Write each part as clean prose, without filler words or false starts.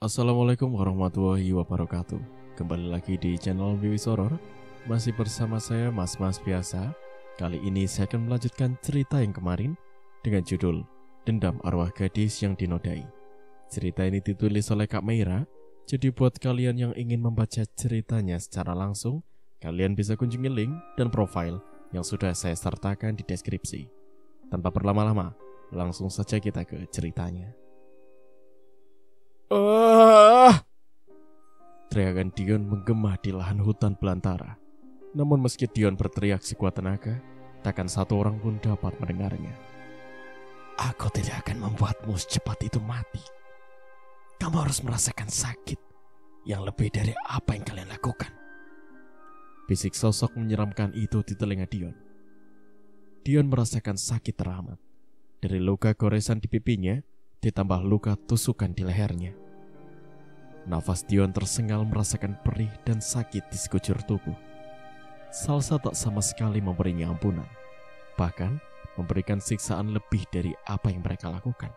Assalamualaikum warahmatullahi wabarakatuh. Kembali lagi di channel Wiwis Horor. Masih bersama saya Mas biasa. Kali ini saya akan melanjutkan cerita yang kemarin dengan judul Dendam Arwah Gadis yang Dinodai. Cerita ini ditulis oleh Kak Meira. Jadi buat kalian yang ingin membaca ceritanya secara langsung, kalian bisa kunjungi link dan profil yang sudah saya sertakan di deskripsi. Tanpa berlama-lama, langsung saja kita ke ceritanya. Teriakan Dion menggema di lahan hutan belantara. Namun meski Dion berteriak sekuat tenaga, takkan satu orang pun dapat mendengarnya. Aku tidak akan membuatmu secepat itu mati. Kamu harus merasakan sakit yang lebih dari apa yang kalian lakukan. Bisik sosok menyeramkan itu di telinga Dion. Dion merasakan sakit teramat. Dari luka goresan di pipinya, ditambah luka tusukan di lehernya. Nafas Dion tersengal merasakan perih dan sakit di sekujur tubuh. Salsa tak sama sekali memberinya ampunan, bahkan memberikan siksaan lebih dari apa yang mereka lakukan.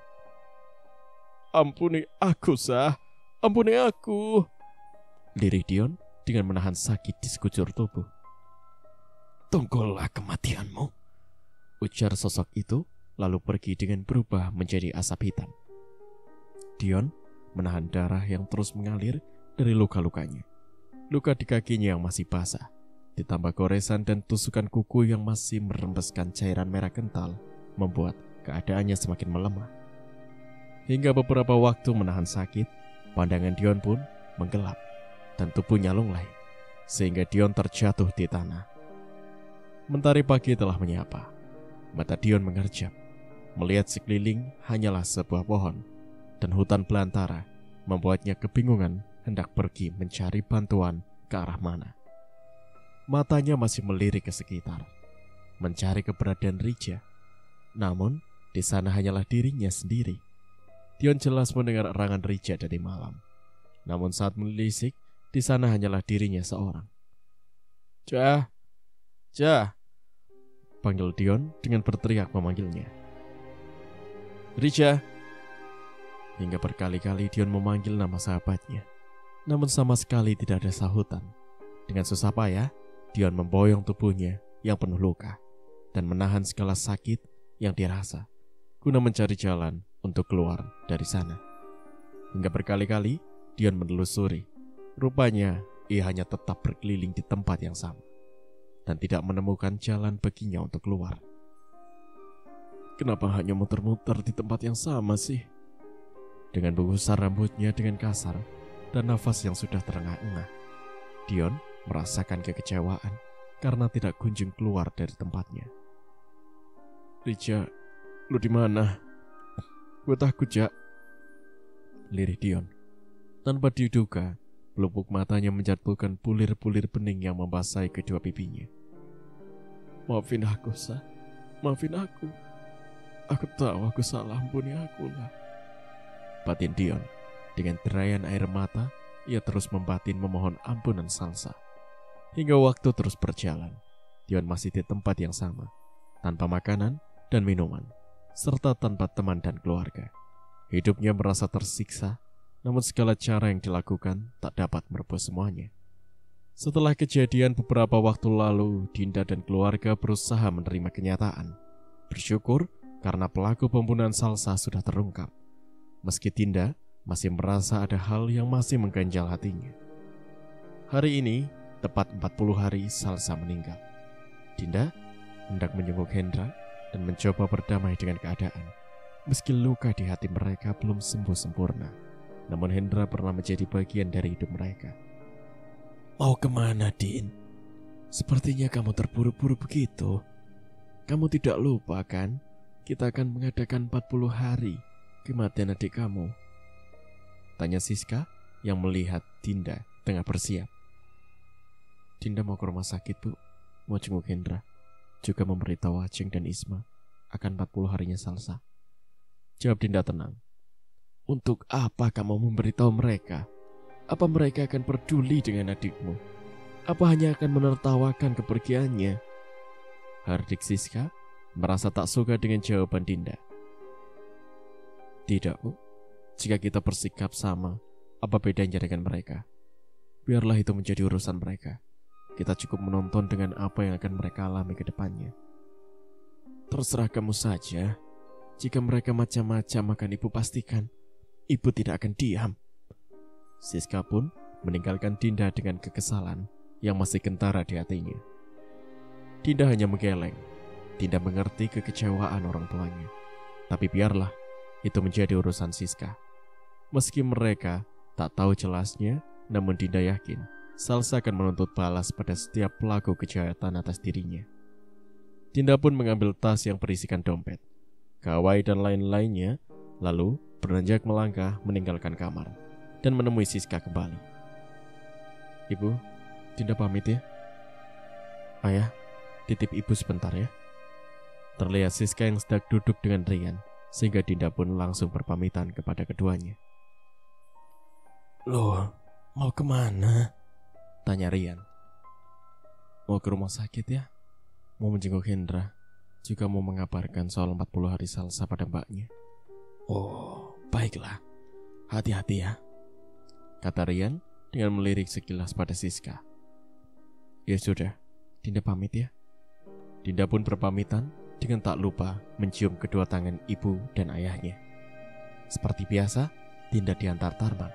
Ampuni aku, Sah. Ampuni aku, lirih Dion dengan menahan sakit di sekujur tubuh. Tunggulah kematianmu, ujar sosok itu, lalu pergi dengan berubah menjadi asap hitam. Dion menahan darah yang terus mengalir dari luka-lukanya. Luka di kakinya yang masih basah, ditambah goresan dan tusukan kuku yang masih merembeskan cairan merah kental, membuat keadaannya semakin melemah. Hingga beberapa waktu menahan sakit, pandangan Dion pun menggelap dan tubuhnya lunglai, sehingga Dion terjatuh di tanah. Mentari pagi telah menyapa. Mata Dion mengerjap. Melihat sekeliling hanyalah sebuah pohon, dan hutan belantara membuatnya kebingungan hendak pergi mencari bantuan ke arah mana. Matanya masih melirik ke sekitar, mencari keberadaan Rija. Namun, di sana hanyalah dirinya sendiri. Dion jelas mendengar erangan Rija dari malam. Namun saat menelisik, di sana hanyalah dirinya seorang. Jah, panggil Dion dengan berteriak memanggilnya. Rija. Hingga berkali-kali Dion memanggil nama sahabatnya, namun sama sekali tidak ada sahutan. Dengan susah payah, Dion memboyong tubuhnya yang penuh luka dan menahan segala sakit yang dirasa, guna mencari jalan untuk keluar dari sana. Hingga berkali-kali Dion menelusuri. Rupanya ia hanya tetap berkeliling di tempat yang sama dan tidak menemukan jalan baginya untuk keluar. Kenapa hanya muter-muter di tempat yang sama sih? Dengan mengusar rambutnya dengan kasar dan nafas yang sudah terengah-engah, Dion merasakan kekecewaan karena tidak kunjung keluar dari tempatnya. Rija, lu di mana? Gue takut, Jak, lirih Dion. Tanpa diduga, pelupuk matanya menjatuhkan bulir-bulir bening yang membasahi kedua pipinya. Maafin aku, Sa. Maafin aku. Aku tahu aku salah, ampuni aku lah, batin Dion. Dengan derayan air mata, ia terus membatin memohon ampunan Salsa. Hingga waktu terus berjalan, Dion masih di tempat yang sama, tanpa makanan dan minuman, serta tanpa teman dan keluarga. Hidupnya merasa tersiksa, namun segala cara yang dilakukan tak dapat merebus semuanya. Setelah kejadian beberapa waktu lalu, Dinda dan keluarga berusaha menerima kenyataan. Bersyukur karena pelaku pembunuhan Salsa sudah terungkap. Meski Dinda masih merasa ada hal yang masih mengganjal hatinya. Hari ini, tepat 40 hari Salsa meninggal. Dinda hendak menjenguk Hendra dan mencoba berdamai dengan keadaan. Meski luka di hati mereka belum sembuh sempurna, namun Hendra pernah menjadi bagian dari hidup mereka. Mau kemana, Din? Sepertinya kamu terburu-buru begitu. Kamu tidak lupa kan? Kita akan mengadakan 40 hari kematian adik kamu, tanya Siska yang melihat Dinda tengah bersiap. Dinda mau ke rumah sakit, Bu. Mau jenguk Hendra, juga memberitahu Aceng dan Isma akan 40 harinya Salsa, jawab Dinda tenang. Untuk apa kamu memberitahu mereka? Apa mereka akan peduli dengan adikmu? Apa hanya akan menertawakan kepergiannya? Hardik Siska merasa tak suka dengan jawaban Dinda. Tidak, Bu. Jika kita bersikap sama, apa bedanya dengan mereka? Biarlah itu menjadi urusan mereka. Kita cukup menonton dengan apa yang akan mereka alami ke depannya. Terserah kamu saja. Jika mereka macam-macam akan ibu pastikan ibu tidak akan diam. Siska pun meninggalkan Dinda dengan kekesalan yang masih kentara di hatinya. Dinda hanya menggeleng. Dinda mengerti kekecewaan orang tuanya. Tapi biarlah itu menjadi urusan Siska. Meski mereka tak tahu jelasnya, namun Dinda yakin Salsa akan menuntut balas pada setiap pelaku kejahatan atas dirinya. Dinda pun mengambil tas yang berisikan dompet, gawai dan lain-lainnya, lalu beranjak melangkah meninggalkan kamar dan menemui Siska kembali. Ibu, Dinda pamit ya. Ayah, titip ibu sebentar ya. Terlihat Siska yang sedang duduk dengan Rian, sehingga Dinda pun langsung berpamitan kepada keduanya. Loh, mau kemana? Tanya Rian. Mau ke rumah sakit ya. Mau menjenguk Hendra. Juga mau mengabarkan soal 40 hari Salsa pada mbaknya. Oh, baiklah. Hati-hati ya, kata Rian dengan melirik sekilas pada Siska. Ya sudah, Dinda pamit ya. Dinda pun berpamitan dengan tak lupa mencium kedua tangan ibu dan ayahnya. Seperti biasa, Dinda diantar Tarman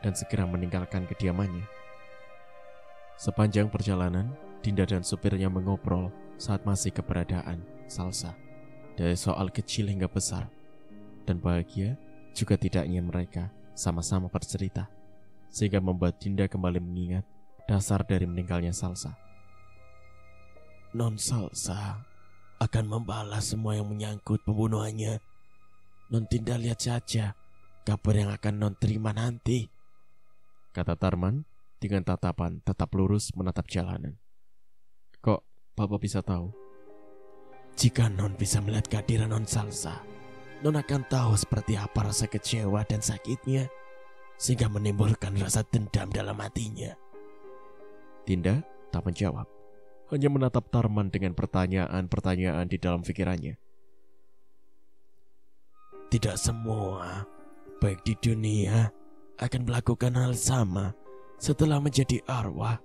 dan segera meninggalkan kediamannya. Sepanjang perjalanan, Dinda dan supirnya mengobrol saat masih keberadaan Salsa, dari soal kecil hingga besar. Dan bahagia juga tidaknya mereka sama-sama bercerita, sehingga membuat Dinda kembali mengingat dasar dari meninggalnya Salsa. Non Salsa akan membalas semua yang menyangkut pembunuhannya. Non Dinda lihat saja kabar yang akan non terima nanti, kata Tarman dengan tatapan tetap lurus menatap jalanan. Kok Papa bisa tahu? Jika non bisa melihat kehadiran non Salsa, non akan tahu seperti apa rasa kecewa dan sakitnya, sehingga menimbulkan rasa dendam dalam hatinya. Dinda tak menjawab, hanya menatap Tarman dengan pertanyaan-pertanyaan di dalam pikirannya. Tidak semua, baik di dunia, akan melakukan hal sama setelah menjadi arwah.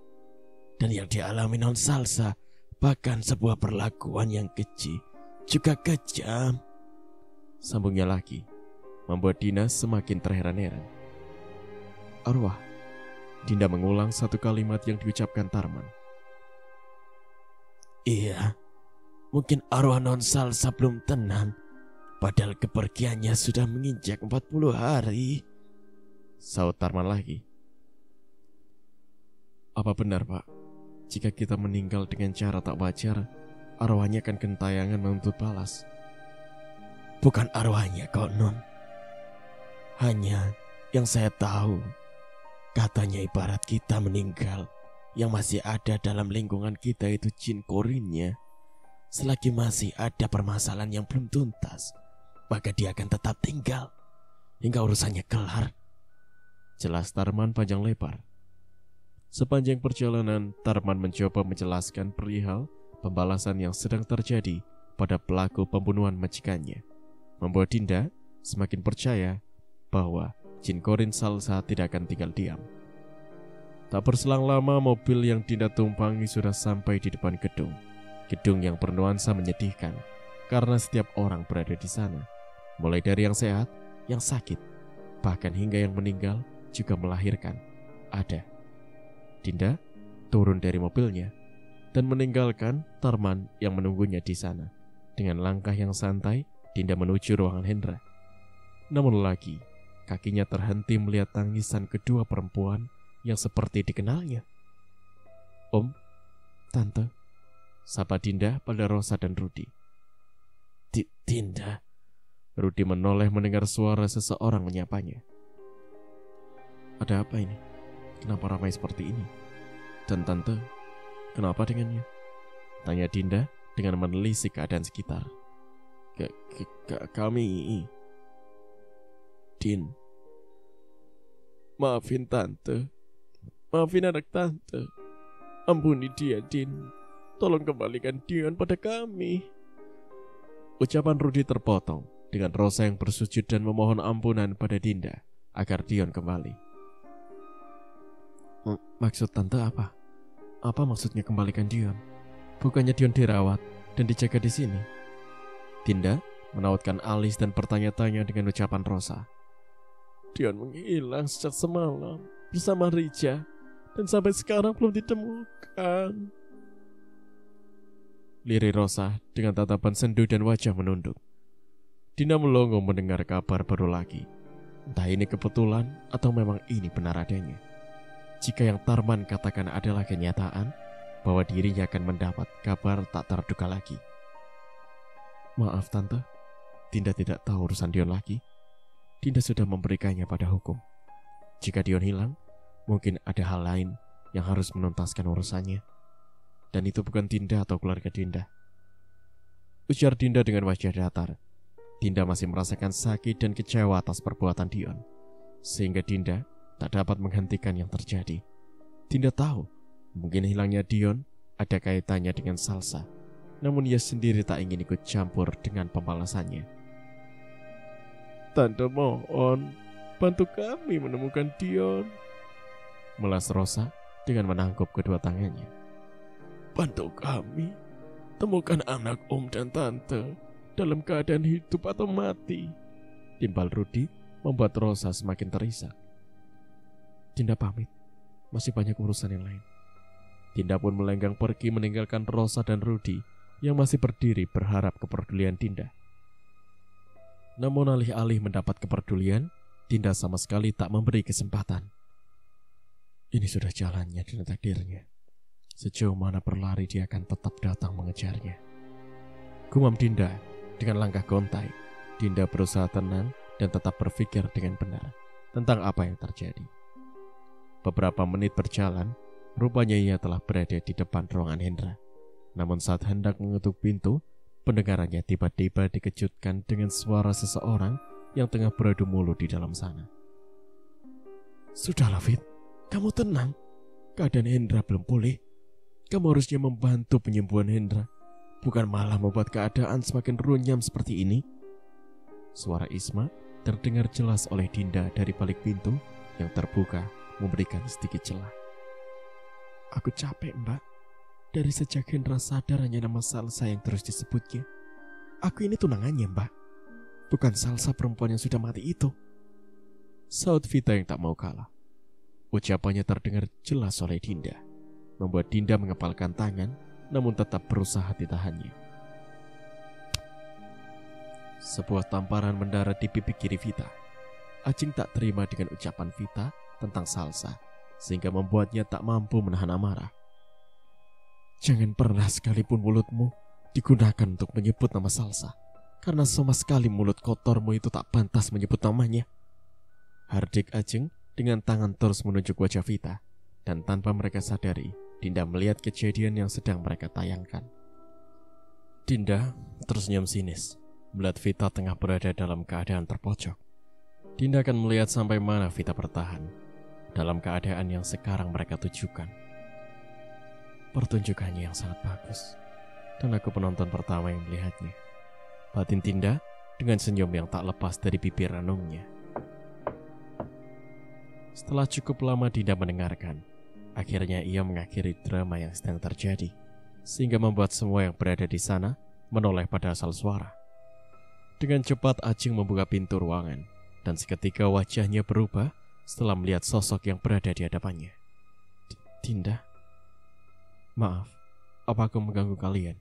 Dan yang dialami non Salsa bahkan sebuah perlakuan yang keji, juga kejam, sambungnya lagi, membuat Dinda semakin terheran-heran. Arwah, Dinda mengulang satu kalimat yang diucapkan Tarman. Iya, mungkin arwah non Salsa belum tenang, padahal kepergiannya sudah menginjak 40 hari, saut Tarman lagi. Apa benar, Pak? Jika kita meninggal dengan cara tak wajar, arwahnya akan gentayangan menuntut balas. Bukan arwahnya kok, Non. Hanya yang saya tahu, katanya ibarat kita meninggal, yang masih ada dalam lingkungan kita itu jin korinnya. Selagi masih ada permasalahan yang belum tuntas, maka dia akan tetap tinggal hingga urusannya kelar, jelas Tarman panjang lebar. Sepanjang perjalanan, Tarman mencoba menjelaskan perihal pembalasan yang sedang terjadi pada pelaku pembunuhan majikannya, membuat Dinda semakin percaya bahwa jin korin Salsa tidak akan tinggal diam. Tak berselang lama, mobil yang Dinda tumpangi sudah sampai di depan gedung. Gedung yang bernuansa menyedihkan karena setiap orang berada di sana, mulai dari yang sehat, yang sakit, bahkan hingga yang meninggal juga melahirkan. Ada. Dinda turun dari mobilnya dan meninggalkan Tarman yang menunggunya di sana. Dengan langkah yang santai, Dinda menuju ruangan Hendra. Namun lagi, kakinya terhenti melihat tangisan kedua perempuan yang seperti dikenalnya. Om, Tante, sapa Dinda pada Rosa dan Rudi. Dinda. Rudi menoleh mendengar suara seseorang menyapanya. Ada apa ini? Kenapa ramai seperti ini? Dan Tante, kenapa dengannya? Tanya Dinda dengan menelisik keadaan sekitar. Kami... Din, maafin Tante. Maafin anak Tante. Ampuni dia, Din. Tolong kembalikan Dion pada kami. Ucapan Rudi terpotong dengan Rosa yang bersujud dan memohon ampunan pada Dinda agar Dion kembali. Maksud tante apa? Apa maksudnya kembalikan Dion? Bukannya Dion dirawat dan dijaga di sini? Dinda menautkan alis dan bertanya-tanya dengan ucapan Rosa. Dion menghilang sejak semalam bersama Rija dan sampai sekarang belum ditemukan. Lirik Rosa dengan tatapan sendu dan wajah menunduk. Dinda melongo mendengar kabar baru lagi. Entah ini kebetulan atau memang ini benar adanya. Jika yang Tarman katakan adalah kenyataan, bahwa dirinya akan mendapat kabar tak terduga lagi. Maaf tante, Dinda tidak tahu urusan Dion lagi. Dinda sudah memberikannya pada hukum. Jika Dion hilang, mungkin ada hal lain yang harus menuntaskan urusannya. Dan itu bukan Dinda atau keluarga Dinda. Ujar Dinda dengan wajah datar. Dinda masih merasakan sakit dan kecewa atas perbuatan Dion, sehingga Dinda tak dapat menghentikan yang terjadi. Dinda tahu mungkin hilangnya Dion ada kaitannya dengan Salsa, namun ia sendiri tak ingin ikut campur dengan pembalasannya. Tante mohon, bantu kami menemukan Dion, melas Rosa dengan menangkup kedua tangannya. Bantu kami, temukan anak om dan tante dalam keadaan hidup atau mati, timbal Rudi membuat Rosa semakin terisak. Dinda pamit, masih banyak urusan yang lain. Dinda pun melenggang pergi meninggalkan Rosa dan Rudi yang masih berdiri berharap kepedulian Dinda. Namun alih-alih mendapat kepedulian, Dinda sama sekali tak memberi kesempatan. Ini sudah jalannya dan takdirnya. Sejauh mana berlari dia akan tetap datang mengejarnya. Gumam Dinda dengan langkah gontai. Dinda berusaha tenang dan tetap berpikir dengan benar tentang apa yang terjadi. Beberapa menit berjalan, rupanya ia telah berada di depan ruangan Hendra. Namun saat hendak mengetuk pintu, pendengarannya tiba-tiba dikejutkan dengan suara seseorang yang tengah beradu mulut di dalam sana. Sudahlah Fit, kamu tenang. Keadaan Hendra belum pulih. Kamu harusnya membantu penyembuhan Hendra, bukan malah membuat keadaan semakin runyam seperti ini. Suara Isma terdengar jelas oleh Dinda dari balik pintu yang terbuka memberikan sedikit celah. Aku capek mbak. Dari sejak Hendra sadar hanya nama Salsa yang terus disebutnya. Aku ini tunangannya mbak, bukan Salsa perempuan yang sudah mati itu, saut Vita yang tak mau kalah. Ucapannya terdengar jelas oleh Dinda, membuat Dinda mengepalkan tangan, namun tetap berusaha ditahannya. Sebuah tamparan mendarat di pipi kiri Vita. Acing tak terima dengan ucapan Vita tentang Salsa, sehingga membuatnya tak mampu menahan amarah. Jangan pernah sekalipun mulutmu digunakan untuk menyebut nama Salsa, karena sama sekali mulut kotormu itu tak pantas menyebut namanya. Hardik Ajeng dengan tangan terus menunjuk wajah Vita, dan tanpa mereka sadari, Dinda melihat kejadian yang sedang mereka tayangkan. Dinda terus senyum sinis melihat Vita tengah berada dalam keadaan terpojok. Dinda akan melihat sampai mana Vita bertahan dalam keadaan yang sekarang mereka tujukan. Pertunjukannya yang sangat bagus, dan aku penonton pertama yang melihatnya. Batin Dinda dengan senyum yang tak lepas dari bibir renungnya. Setelah cukup lama Dinda mendengarkan, akhirnya ia mengakhiri drama yang sedang terjadi, sehingga membuat semua yang berada di sana menoleh pada asal suara. Dengan cepat Acing membuka pintu ruangan, dan seketika wajahnya berubah setelah melihat sosok yang berada di hadapannya. Dinda, maaf, apa aku mengganggu kalian?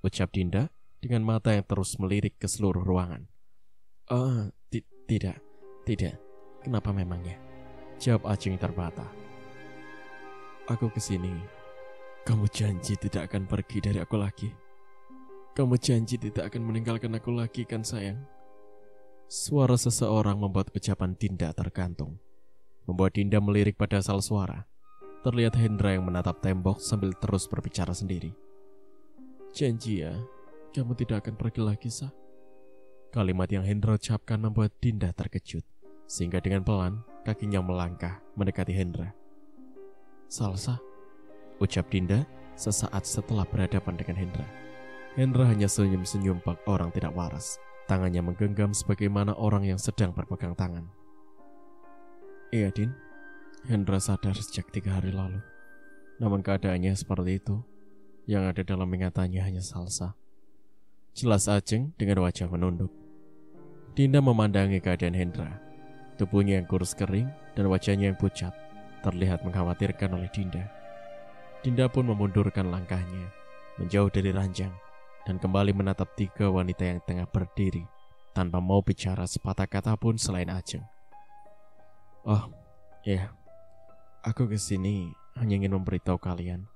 Ucap Dinda dengan mata yang terus melirik ke seluruh ruangan. Tidak. Kenapa memangnya? Jawab Acing terbata. Aku kesini. Kamu janji tidak akan pergi dari aku lagi. Kamu janji tidak akan meninggalkan aku lagi kan sayang? Suara seseorang membuat ucapan Dinda tergantung, membuat Dinda melirik pada asal suara. Terlihat Hendra yang menatap tembok sambil terus berbicara sendiri. Janji ya, kamu tidak akan pergi lagi, Sa. Kalimat yang Hendra ucapkan membuat Dinda terkejut, sehingga dengan pelan kakinya melangkah mendekati Hendra. Salsa, ucap Dinda sesaat setelah berhadapan dengan Hendra. Hendra hanya senyum-senyum bak orang tidak waras. Tangannya menggenggam sebagaimana orang yang sedang berpegang tangan. Iya Din, Hendra sadar sejak 3 hari lalu. Namun keadaannya seperti itu. Yang ada dalam ingatannya hanya Salsa. Jelas Ajeng dengan wajah menunduk. Dinda memandangi keadaan Hendra. Tubuhnya yang kurus kering dan wajahnya yang pucat terlihat mengkhawatirkan oleh Dinda. Dinda pun memundurkan langkahnya, menjauh dari ranjang, dan kembali menatap 3 wanita yang tengah berdiri, tanpa mau bicara sepatah kata pun selain Ajeng. Oh, ya, aku kesini hanya ingin memberitahu kalian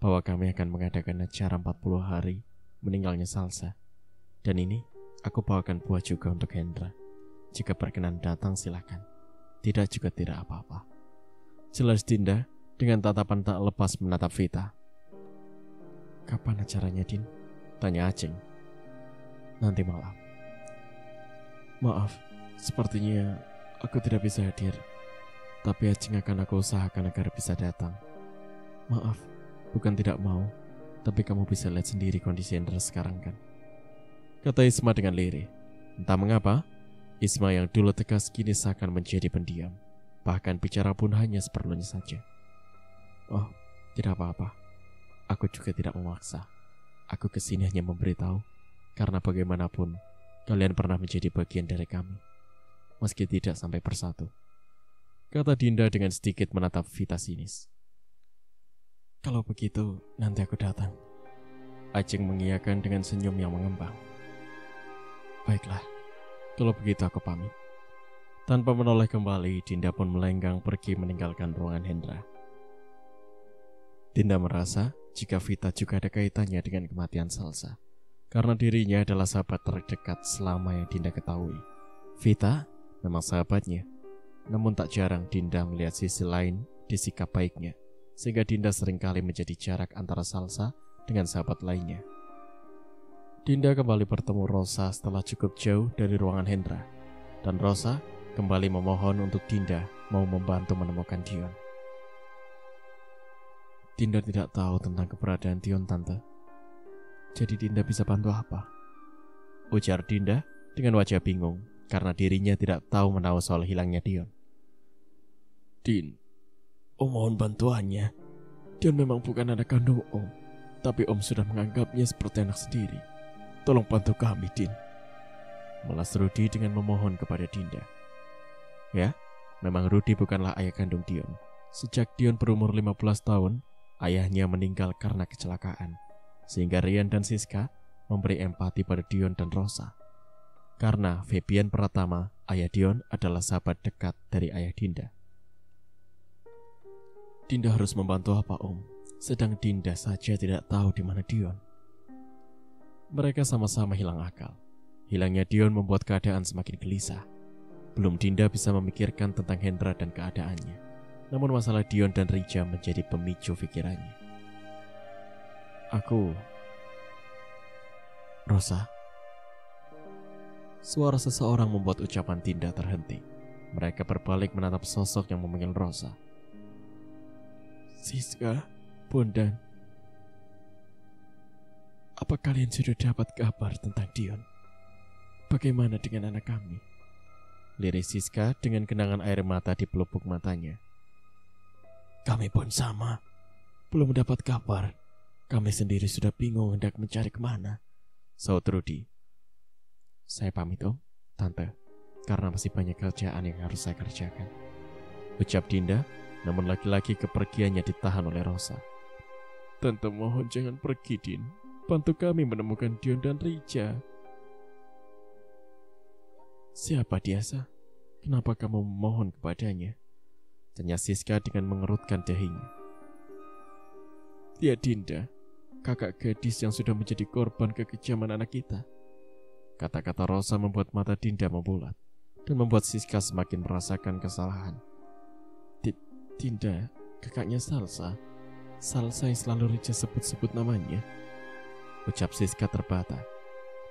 bahwa kami akan mengadakan acara 40 hari meninggalnya Salsa. Dan ini, aku bawakan buah juga untuk Hendra. Jika berkenan datang silakan. Tidak juga tidak apa-apa. Jelas Dinda dengan tatapan tak lepas menatap Vita. Kapan acaranya, Din? Tanya Ajeng. Nanti malam. Maaf, sepertinya aku tidak bisa hadir. Tapi Ajeng akan aku usahakan agar bisa datang. Maaf, bukan tidak mau, tapi kamu bisa lihat sendiri kondisi Hendra sekarang kan? Kata Isma dengan lirih. Entah mengapa, Isma yang dulu tegas kini seakan menjadi pendiam. Bahkan bicara pun hanya seperlunya saja. Oh, tidak apa-apa. Aku juga tidak memaksa. Aku kesini hanya memberitahu, karena bagaimanapun, kalian pernah menjadi bagian dari kami. Meski tidak sampai bersatu. Kata Dinda dengan sedikit menatap Vita sinis. Kalau begitu, nanti aku datang. Ajeng mengiyakan dengan senyum yang mengembang. Baiklah, kalau begitu aku pamit. Tanpa menoleh kembali, Dinda pun melenggang pergi meninggalkan ruangan Hendra. Dinda merasa jika Vita juga ada kaitannya dengan kematian Salsa, karena dirinya adalah sahabat terdekat selama yang Dinda ketahui. Vita memang sahabatnya, namun tak jarang Dinda melihat sisi lain di sikap baiknya, sehingga Dinda seringkali menjadi jarak antara Salsa dengan sahabat lainnya. Dinda kembali bertemu Rosa setelah cukup jauh dari ruangan Hendra, dan Rosa kembali memohon untuk Dinda mau membantu menemukan Dion. Dinda tidak tahu tentang keberadaan Dion, Tante. Jadi Dinda bisa bantu apa? Ujar Dinda dengan wajah bingung karena dirinya tidak tahu menahu soal hilangnya Dion. Din, Om mohon bantuannya. Dion memang bukan anak kandung Om, tapi Om sudah menganggapnya seperti anak sendiri. Tolong bantu kami, Din. Melas Rudi dengan memohon kepada Dinda. Ya, memang Rudi bukanlah ayah kandung Dion. Sejak Dion berumur 15 tahun, ayahnya meninggal karena kecelakaan. Sehingga Rian dan Siska memberi empati pada Dion dan Rosa. Karena Febian Pratama, ayah Dion adalah sahabat dekat dari ayah Dinda. Dinda harus membantu apa, Om? Sedang Dinda saja tidak tahu di mana Dion. Mereka sama-sama hilang akal. Hilangnya Dion membuat keadaan semakin gelisah. Belum Dinda bisa memikirkan tentang Hendra dan keadaannya. Namun masalah Dion dan Rija menjadi pemicu pikirannya. Rosa. Suara seseorang membuat ucapan Dinda terhenti. Mereka berbalik menatap sosok yang memanggil Rosa. Siska, Bondan, apa kalian sudah dapat kabar tentang Dion? Bagaimana dengan anak kami? Lirik Siska dengan genangan air mata di pelupuk matanya. Kami pun sama, belum mendapat kabar. Kami sendiri sudah bingung hendak mencari kemana. Saud Rudi. Saya pamit, Om, Tante, karena masih banyak kerjaan yang harus saya kerjakan. Ucap Dinda, namun lagi-lagi kepergiannya ditahan oleh Rosa. Tante mohon jangan pergi, Din. Bantu kami menemukan Dion dan Rija. Siapa dia, Sa? Kenapa kamu memohon kepadanya? Tanya Siska dengan mengerutkan dahinya. Dia Dinda, kakak gadis yang sudah menjadi korban kekejaman anak kita. Kata-kata Rosa membuat mata Dinda membulat dan membuat Siska semakin merasakan kesalahan. Dinda, kakaknya Salsa. Salsa yang selalu Rija sebut-sebut namanya. Ucap Siska terbata.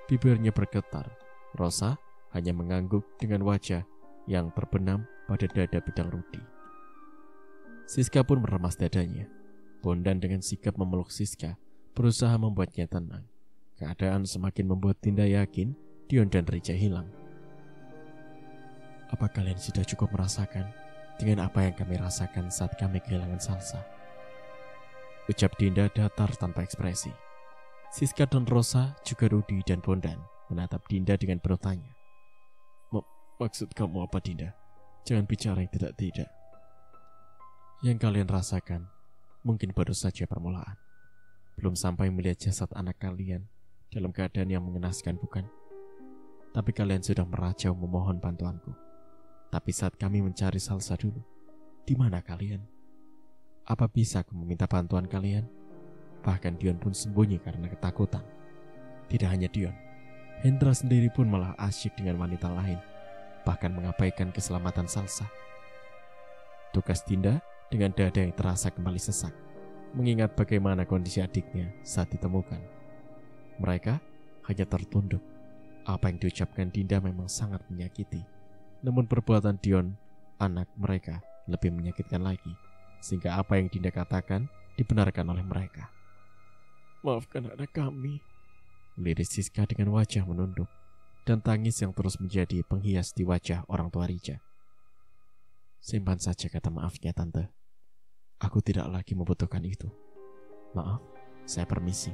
Bibirnya bergetar. Rosa hanya mengangguk dengan wajah yang terbenam pada dada bidang Rudi. Siska pun meremas dadanya. Bondan dengan sikap memeluk Siska berusaha membuatnya tenang. Keadaan semakin membuat Dinda yakin Dion dan Rija hilang. Apa kalian sudah cukup merasakan dengan apa yang kami rasakan saat kami kehilangan Salsa. Ucap Dinda datar tanpa ekspresi. Siska dan Rosa, juga Rudi dan Bondan menatap Dinda dengan penuh tanya. Maksud kamu apa, Dinda? Jangan bicara yang tidak-tidak. Yang kalian rasakan mungkin baru saja permulaan. Belum sampai melihat jasad anak kalian dalam keadaan yang mengenaskan, bukan? Tapi kalian sudah merajau memohon bantuanku. Tapi saat kami mencari Salsa dulu, di mana kalian? Apa bisa aku meminta bantuan kalian? Bahkan Dion pun sembunyi karena ketakutan. Tidak hanya Dion, Hendra sendiri pun malah asyik dengan wanita lain, bahkan mengabaikan keselamatan Salsa. Tugas Dinda dengan dada yang terasa kembali sesak, mengingat bagaimana kondisi adiknya saat ditemukan. Mereka hanya tertunduk. Apa yang diucapkan Dinda memang sangat menyakiti. Namun perbuatan Dion, anak mereka, lebih menyakitkan lagi, sehingga apa yang Dinda katakan dibenarkan oleh mereka. Maafkan anak kami, liris Siska dengan wajah menunduk, dan tangis yang terus menjadi penghias di wajah orang tua Rija. Simpan saja kata maafnya, Tante. Aku tidak lagi membutuhkan itu. Maaf, saya permisi.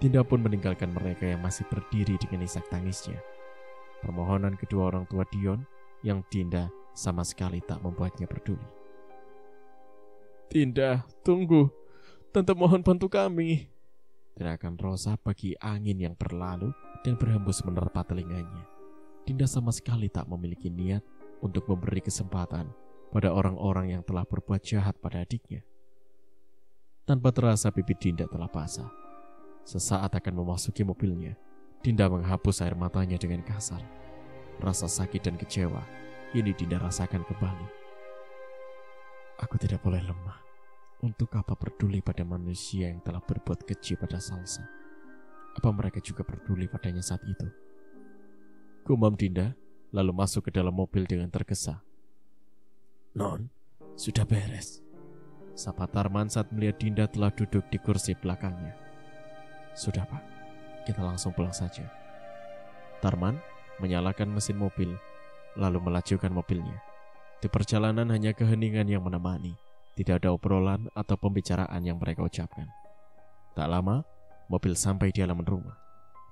Dinda pun meninggalkan mereka yang masih berdiri dengan isak tangisnya. Permohonan kedua orang tua Dion yang Dinda sama sekali tak membuatnya peduli. Dinda, tunggu. Tante mohon bantu kami. Teriakan Rosa bagi angin yang berlalu dan berhembus menerpa telinganya. Dinda sama sekali tak memiliki niat untuk memberi kesempatan pada orang-orang yang telah berbuat jahat pada adiknya. Tanpa terasa pipi Dinda telah basah. Sesaat akan memasuki mobilnya, Dinda menghapus air matanya dengan kasar. Rasa sakit dan kecewa ini Dinda rasakan kembali. Aku tidak boleh lemah. Untuk apa peduli pada manusia yang telah berbuat keji pada Salsa? Apa mereka juga peduli padanya saat itu? Gumam Dinda, lalu masuk ke dalam mobil dengan tergesa. Non, sudah beres. Sapa Tarman saat melihat Dinda telah duduk di kursi belakangnya. Sudah, Pak, kita langsung pulang saja. Tarman menyalakan mesin mobil, lalu melajukan mobilnya. Di perjalanan hanya keheningan yang menemani. Tidak ada obrolan atau pembicaraan yang mereka ucapkan. Tak lama, mobil sampai di halaman rumah.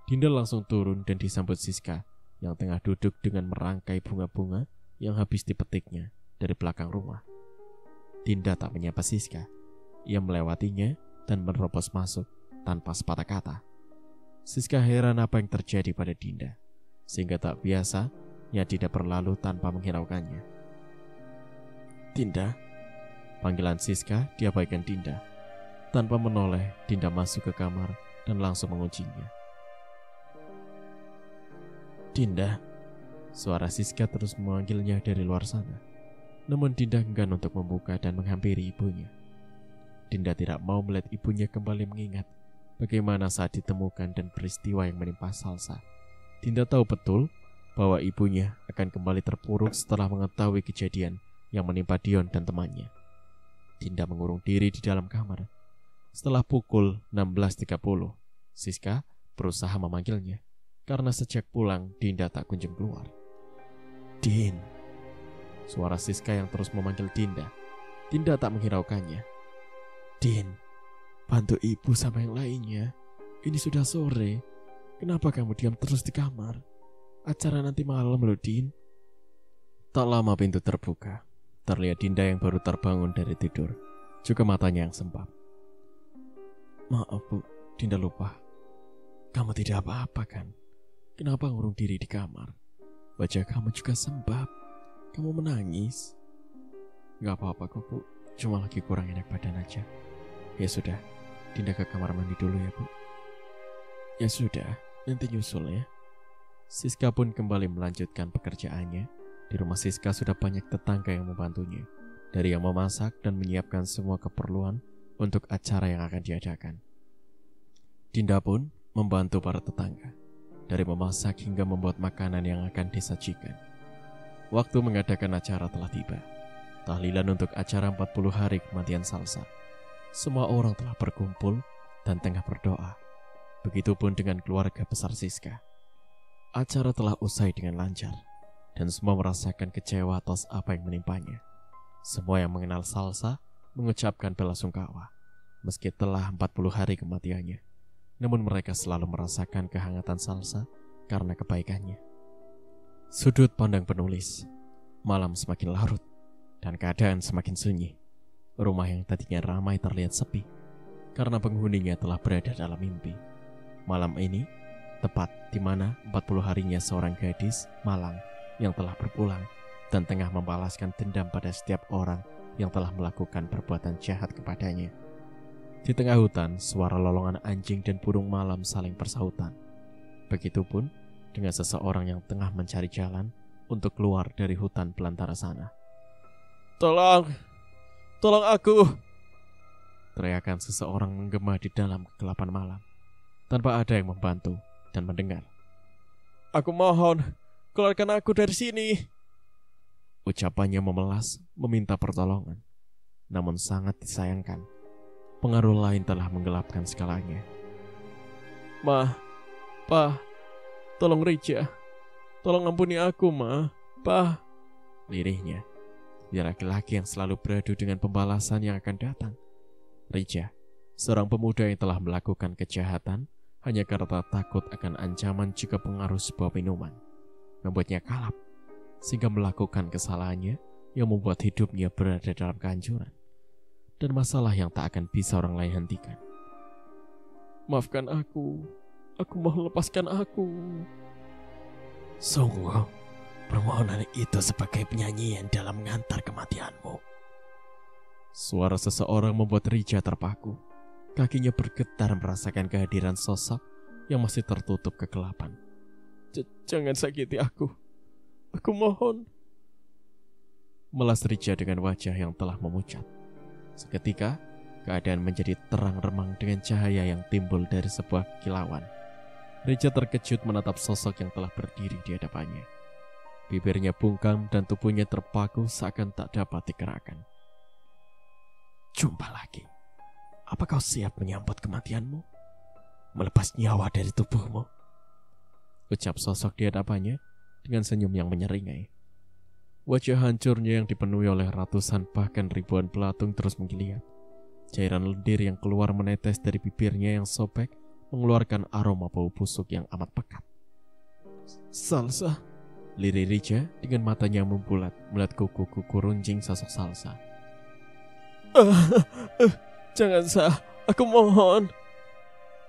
Dinda langsung turun dan disambut Siska yang tengah duduk dengan merangkai bunga-bunga yang habis dipetiknya dari belakang rumah. Dinda tak menyapa Siska. Ia melewatinya dan menerobos masuk tanpa sepatah kata. Siska heran apa yang terjadi pada Dinda, sehingga tak biasanya tidak berlalu tanpa menghiraukannya. Dinda, panggilan Siska diabaikan Dinda. Tanpa menoleh, Dinda masuk ke kamar dan langsung menguncinya. Dinda, suara Siska terus memanggilnya dari luar sana. Namun Dinda enggan untuk membuka dan menghampiri ibunya. Dinda tidak mau melihat ibunya kembali mengingat bagaimana saat ditemukan dan peristiwa yang menimpa Salsa. Dinda tahu betul bahwa ibunya akan kembali terpuruk setelah mengetahui kejadian yang menimpa Dion dan temannya. Dinda mengurung diri di dalam kamar. Setelah pukul 16.30, Siska berusaha memanggilnya, karena sejak pulang Dinda tak kunjung keluar. Din, suara Siska yang terus memanggil Dinda. Dinda tak menghiraukannya. Din, bantu ibu sama yang lainnya. Ini sudah sore. Kenapa kamu diam terus di kamar? Acara nanti malam loh, Din. Tak lama pintu terbuka. Terlihat Dinda yang baru terbangun dari tidur, juga matanya yang sembab. Maaf, Bu, Dinda lupa. Kamu tidak apa-apa kan? Kenapa ngurung diri di kamar? Wajah kamu juga sembab. Kamu menangis. Gak apa-apa kok, Bu. Cuma lagi kurang enak badan aja. Ya sudah, Dinda ke kamar mandi dulu ya, Bu. Ya sudah, nanti nyusul ya. Siska pun kembali melanjutkan pekerjaannya. Di rumah Siska sudah banyak tetangga yang membantunya, dari yang memasak dan menyiapkan semua keperluan untuk acara yang akan diadakan. Dinda pun membantu para tetangga, dari memasak hingga membuat makanan yang akan disajikan. Waktu mengadakan acara telah tiba. Tahlilan untuk acara 40 hari kematian Salsa. Semua orang telah berkumpul dan tengah berdoa. Begitupun dengan keluarga besar Siska. Acara telah usai dengan lancar, dan semua merasakan kecewa atas apa yang menimpanya. Semua yang mengenal Salsa mengucapkan belasungkawa. Meski telah 40 hari kematiannya, namun mereka selalu merasakan kehangatan Salsa karena kebaikannya. Sudut pandang penulis. Malam semakin larut dan keadaan semakin sunyi. Rumah yang tadinya ramai terlihat sepi karena penghuninya telah berada dalam mimpi. Malam ini tepat di mana 40 harinya seorang gadis malang yang telah berpulang dan tengah membalaskan dendam pada setiap orang yang telah melakukan perbuatan jahat kepadanya. Di tengah hutan, suara lolongan anjing dan burung malam saling bersahutan. Begitupun dengan seseorang yang tengah mencari jalan untuk keluar dari hutan belantara sana. "Tolong! Tolong aku!" teriakan seseorang menggema di dalam kegelapan malam, tanpa ada yang membantu dan mendengar. "Aku mohon, keluarkan aku dari sini!" Ucapannya memelas, meminta pertolongan. Namun sangat disayangkan, pengaruh lain telah menggelapkan segalanya. "Ma, Pa, tolong Rija. Tolong ampuni aku, Ma, Pa," lirihnya. Dia laki-laki yang selalu beradu dengan pembalasan yang akan datang. Rija, seorang pemuda yang telah melakukan kejahatan hanya karena takut akan ancaman jika pengaruh sebuah minuman membuatnya kalap, sehingga melakukan kesalahannya yang membuat hidupnya berada dalam kehancuran dan masalah yang tak akan bisa orang lain hentikan. "Maafkan aku mohon lepaskan aku." Sungguh, permohonan itu sebagai penyanyian dalam mengantar kematianmu. Suara seseorang membuat Rija terpaku. Kakinya bergetar merasakan kehadiran sosok yang masih tertutup kegelapan. "Jangan sakiti aku mohon." Melas Rija dengan wajah yang telah memucat. Seketika, keadaan menjadi terang remang dengan cahaya yang timbul dari sebuah kilauan. Rija terkejut menatap sosok yang telah berdiri di hadapannya. Bibirnya bungkam dan tubuhnya terpaku seakan tak dapat digerakkan. "Jumpa lagi. Apa kau siap menyambut kematianmu? Melepas nyawa dari tubuhmu?" Ucap sosok di hadapannya dengan senyum yang menyeringai. Wajah hancurnya yang dipenuhi oleh ratusan bahkan ribuan belatung terus menggeliat. Cairan lendir yang keluar menetes dari bibirnya yang sobek mengeluarkan aroma bau busuk yang amat pekat. "Salsa," lirih Rija dengan matanya membulat melihat kuku-kuku runcing sosok Salsa. "Jangan, Sa, aku mohon."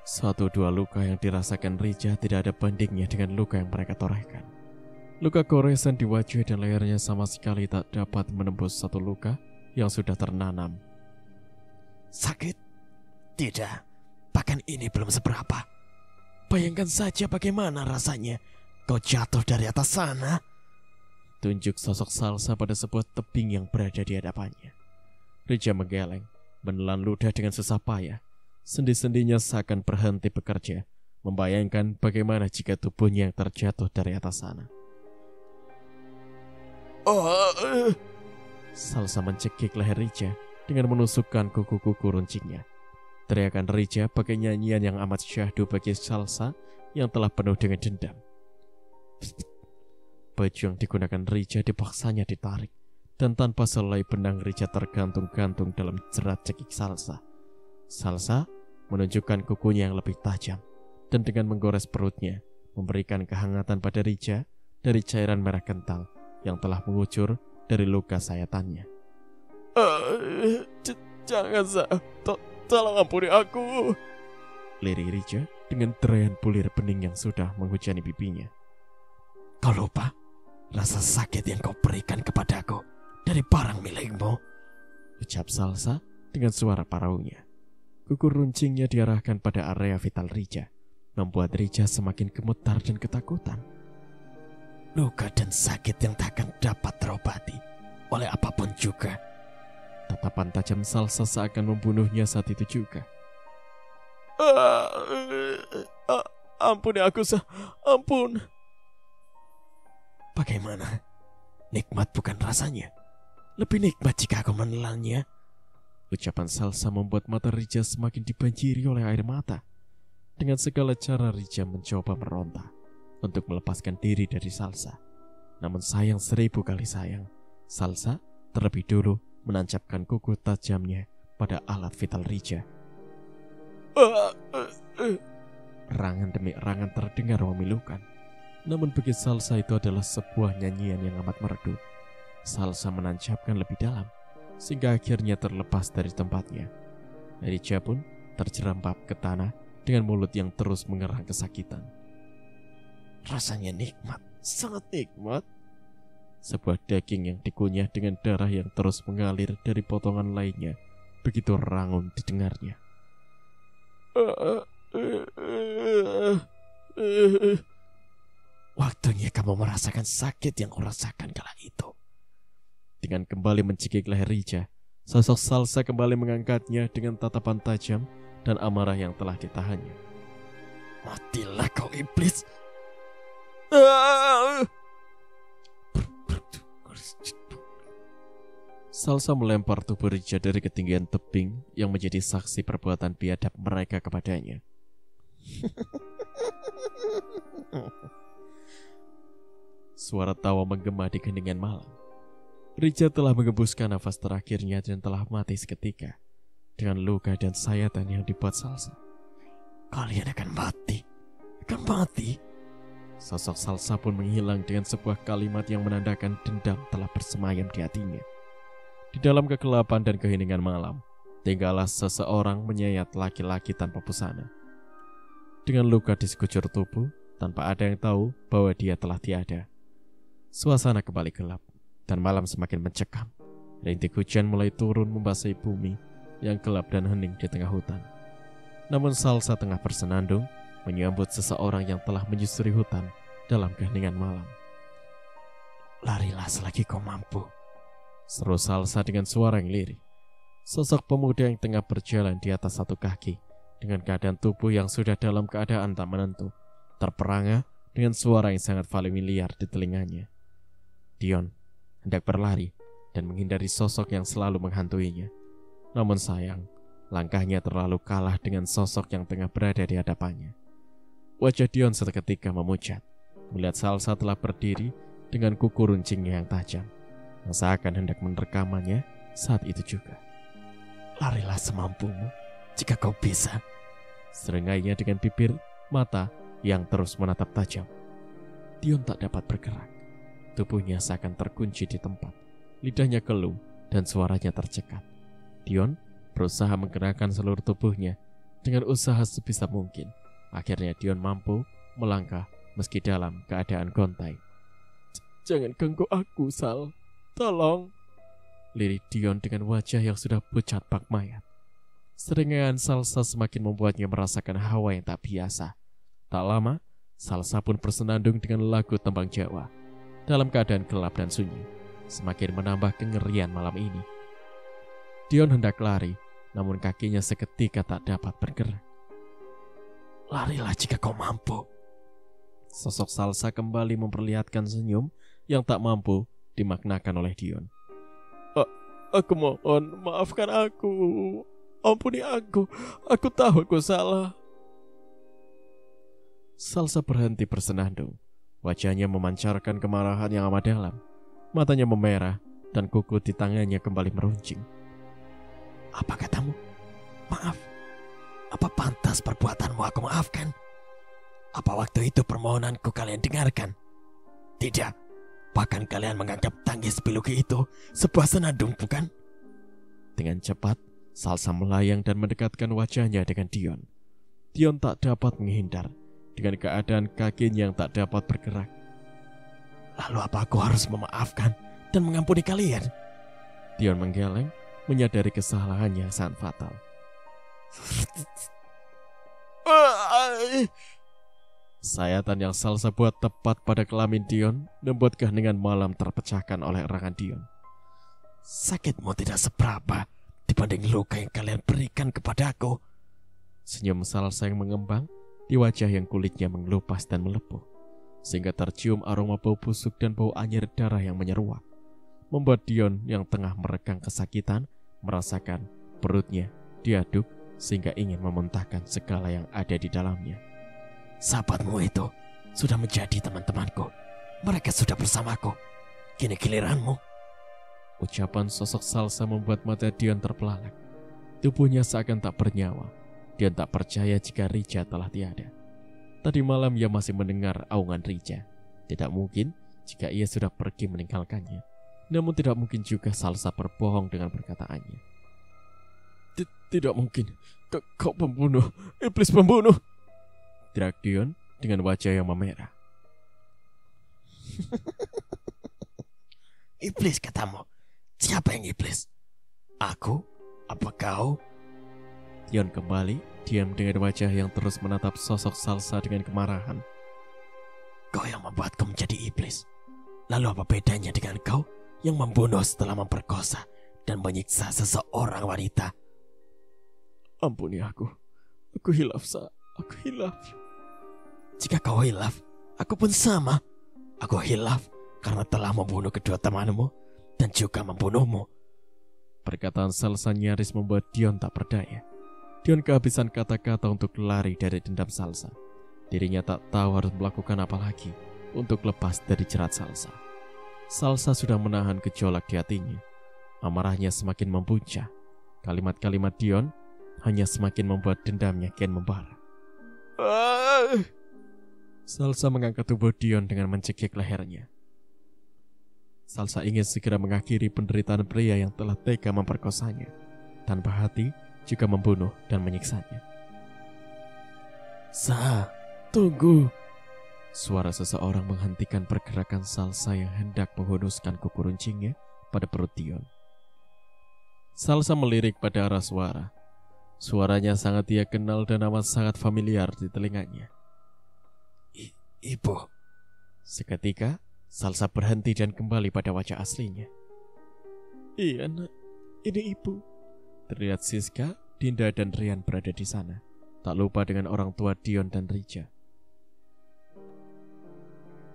Satu dua luka yang dirasakan Rija tidak ada bandingnya dengan luka yang mereka torehkan. Luka goresan di wajah dan lehernya sama sekali tak dapat menembus satu luka yang sudah ternanam. "Sakit? Tidak, bahkan ini belum seberapa. Bayangkan saja bagaimana rasanya kau jatuh dari atas sana." Tunjuk sosok Salsa pada sebuah tebing yang berada di hadapannya. Rija menggeleng, menelan ludah dengan susah payah. Sendi-sendinya seakan berhenti bekerja, membayangkan bagaimana jika tubuhnya yang terjatuh dari atas sana. Salsa mencekik leher Rija dengan menusukkan kuku-kuku runcingnya. Teriakan Rija pakai nyanyian yang amat syahdu bagi Salsa yang telah penuh dengan dendam. Baju yang digunakan Rija dipaksanya ditarik, dan tanpa selai benang Rija tergantung-gantung dalam jerat cekik Salsa. Salsa menunjukkan kukunya yang lebih tajam, dan dengan menggores perutnya, memberikan kehangatan pada Rija dari cairan merah kental yang telah mengucur dari luka sayatannya. "Jangan, Sa, tolong ampuni aku," lirih Rija dengan derayan bulir bening yang sudah menghujani pipinya. "Kau lupa rasa sakit yang kau berikan kepadaku dari barang milikmu?" ucap Salsa dengan suara paraunya. Kuku runcingnya diarahkan pada area vital Rija, membuat Rija semakin gemetar dan ketakutan. "Luka dan sakit yang tak akan dapat terobati oleh apapun juga." Tatapan tajam Salsa seakan membunuhnya saat itu juga. Ampuni aku, Sa, ampun." "Bagaimana? Nikmat bukan rasanya? Lebih nikmat jika aku menelannya." Ucapan Salsa membuat mata Rija semakin dibanjiri oleh air mata. Dengan segala cara Rija mencoba meronta untuk melepaskan diri dari Salsa. Namun sayang 1000 kali sayang, Salsa terlebih dulu menancapkan kuku tajamnya pada alat vital Rija. Rangan demi rangan terdengar memilukan. Namun bagi Salsa itu adalah sebuah nyanyian yang amat merdu. Salsa menancapkan lebih dalam, sehingga akhirnya terlepas dari tempatnya. Rija pun terjerembab ke tanah dengan mulut yang terus mengerang kesakitan. Rasanya nikmat, sangat nikmat. Sebuah daging yang dikunyah dengan darah yang terus mengalir dari potongan lainnya begitu rangun didengarnya. Waktunya kamu merasakan sakit yang kurasakan kala itu. Dengan kembali mencekik leher Rija, sosok Salsa kembali mengangkatnya dengan tatapan tajam dan amarah yang telah ditahannya. Matilah kau iblis. Salsa melempar tubuh Rija dari ketinggian tebing yang menjadi saksi perbuatan biadab mereka kepadanya. Suara tawa menggema di keningan malam. Rija telah mengembuskan nafas terakhirnya dan telah mati seketika dengan luka dan sayatan yang dibuat Salsa. Kalian akan mati, akan mati. Sosok Salsa pun menghilang dengan sebuah kalimat yang menandakan dendam telah bersemayam di hatinya. Di dalam kegelapan dan keheningan malam, tinggallah seseorang menyayat laki-laki tanpa busana. Dengan luka di sekujur tubuh, tanpa ada yang tahu bahwa dia telah tiada. Suasana kembali gelap, dan malam semakin mencekam. Rintik hujan mulai turun membasahi bumi yang gelap dan hening di tengah hutan. Namun Salsa tengah bersenandung, menyambut seseorang yang telah menyusuri hutan dalam keheningan malam. Larilah selagi kau mampu, seru Salsa dengan suara yang lirih. Sosok pemuda yang tengah berjalan di atas satu kaki, dengan keadaan tubuh yang sudah dalam keadaan tak menentu, terperangah dengan suara yang sangat familiar di telinganya. Dion hendak berlari dan menghindari sosok yang selalu menghantuinya. Namun sayang, langkahnya terlalu kalah dengan sosok yang tengah berada di hadapannya. Wajah Dion seketika memucat, melihat Salsa telah berdiri dengan kuku runcingnya yang tajam, yang seakan hendak menerkamannya saat itu juga. Larilah semampumu jika kau bisa, serengainya dengan bibir, mata yang terus menatap tajam. Dion tak dapat bergerak. Tubuhnya seakan terkunci di tempat. Lidahnya keluh dan suaranya tercekat. Dion berusaha menggerakkan seluruh tubuhnya dengan usaha sebisa mungkin. Akhirnya Dion mampu melangkah meski dalam keadaan gontai. Jangan ganggu aku, Sal. Tolong. Lirik Dion dengan wajah yang sudah pucat bak mayat. Serengaian Salsa semakin membuatnya merasakan hawa yang tak biasa. Tak lama, Salsa pun bersenandung dengan lagu tembang Jawa. Dalam keadaan gelap dan sunyi, semakin menambah kengerian malam ini. Dion hendak lari, namun kakinya seketika tak dapat bergerak. Larilah jika kau mampu. Sosok Salsa kembali memperlihatkan senyum yang tak mampu dimaknakan oleh Dion. Aku mohon, maafkan aku. Ampuni aku tahu aku salah. Salsa berhenti bersenandung. Wajahnya memancarkan kemarahan yang amat dalam. Matanya memerah dan kuku di tangannya kembali meruncing. Apa katamu? Maaf. Apa pantas perbuatanmu aku maafkan? Apa waktu itu permohonanku kalian dengarkan? Tidak. Bahkan kalian menganggap tangis biluki itu sebuah senandung, bukan? Dengan cepat, Salsa melayang dan mendekatkan wajahnya dengan Dion. Dion tak dapat menghindar dengan keadaan kakinya yang tak dapat bergerak. Lalu apa aku harus memaafkan dan mengampuni kalian? Dion menggeleng, menyadari kesalahannya yang sangat fatal. Sayatan yang Salsa buat tepat pada kelamin Dion membuat keheningan malam terpecahkan oleh erangan Dion. Sakitmu tidak seberapa dibanding luka yang kalian berikan kepadaku. Senyum Salsa yang mengembang di wajah yang kulitnya mengelupas dan melepuh, sehingga tercium aroma bau busuk dan bau anyir darah yang menyeruak, membuat Dion yang tengah merekang kesakitan merasakan perutnya diaduk sehingga ingin memuntahkan segala yang ada di dalamnya. Sahabatmu itu sudah menjadi teman-temanku. Mereka sudah bersamaku. Kini giliranmu. Ucapan sosok Salsa membuat mata Dion terpelalak. Tubuhnya seakan tak bernyawa. Dion tak percaya jika Rica telah tiada. Tadi malam ia masih mendengar aungan Rica. Tidak mungkin jika ia sudah pergi meninggalkannya. Namun tidak mungkin juga Salsa berbohong dengan perkataannya. Tidak mungkin. Kau pembunuh. Iblis pembunuh. Teriak Dion dengan wajah yang memerah. Iblis katamu? Siapa yang iblis? Aku? Apa kau? Dion kembali diam dengan wajah yang terus menatap sosok Salsa dengan kemarahan. Kau yang membuatku menjadi iblis. Lalu apa bedanya dengan kau yang membunuh setelah memperkosa dan menyiksa seseorang wanita? Ampuni aku. Aku hilaf, Sa. Aku hilaf. Jika kau hilaf, aku pun sama. Aku hilaf karena telah membunuh kedua temanmu dan juga membunuhmu. Perkataan Salsa nyaris membuat Dion tak berdaya. Dion kehabisan kata-kata untuk lari dari dendam Salsa. Dirinya tak tahu harus melakukan apa lagi untuk lepas dari jerat Salsa. Salsa sudah menahan gejolak di hatinya. Amarahnya semakin membuncah. Kalimat-kalimat Dion hanya semakin membuat dendamnya kian membara. Salsa mengangkat tubuh Dion dengan mencekik lehernya. Salsa ingin segera mengakhiri penderitaan pria yang telah tega memperkosanya, tanpa hati juga membunuh dan menyiksanya. Sa, tunggu. Suara seseorang menghentikan pergerakan Salsa yang hendak menghunuskan kuku runcingnya pada perut Dion. Salsa melirik pada arah suara. Suaranya sangat ia kenal dan amat sangat familiar di telinganya. Ibu. Seketika, Salsa berhenti dan kembali pada wajah aslinya. Iya, Nak. Ini ibu. Terlihat Siska, Dinda, dan Rian berada di sana. Tak lupa dengan orang tua Dion dan Rica.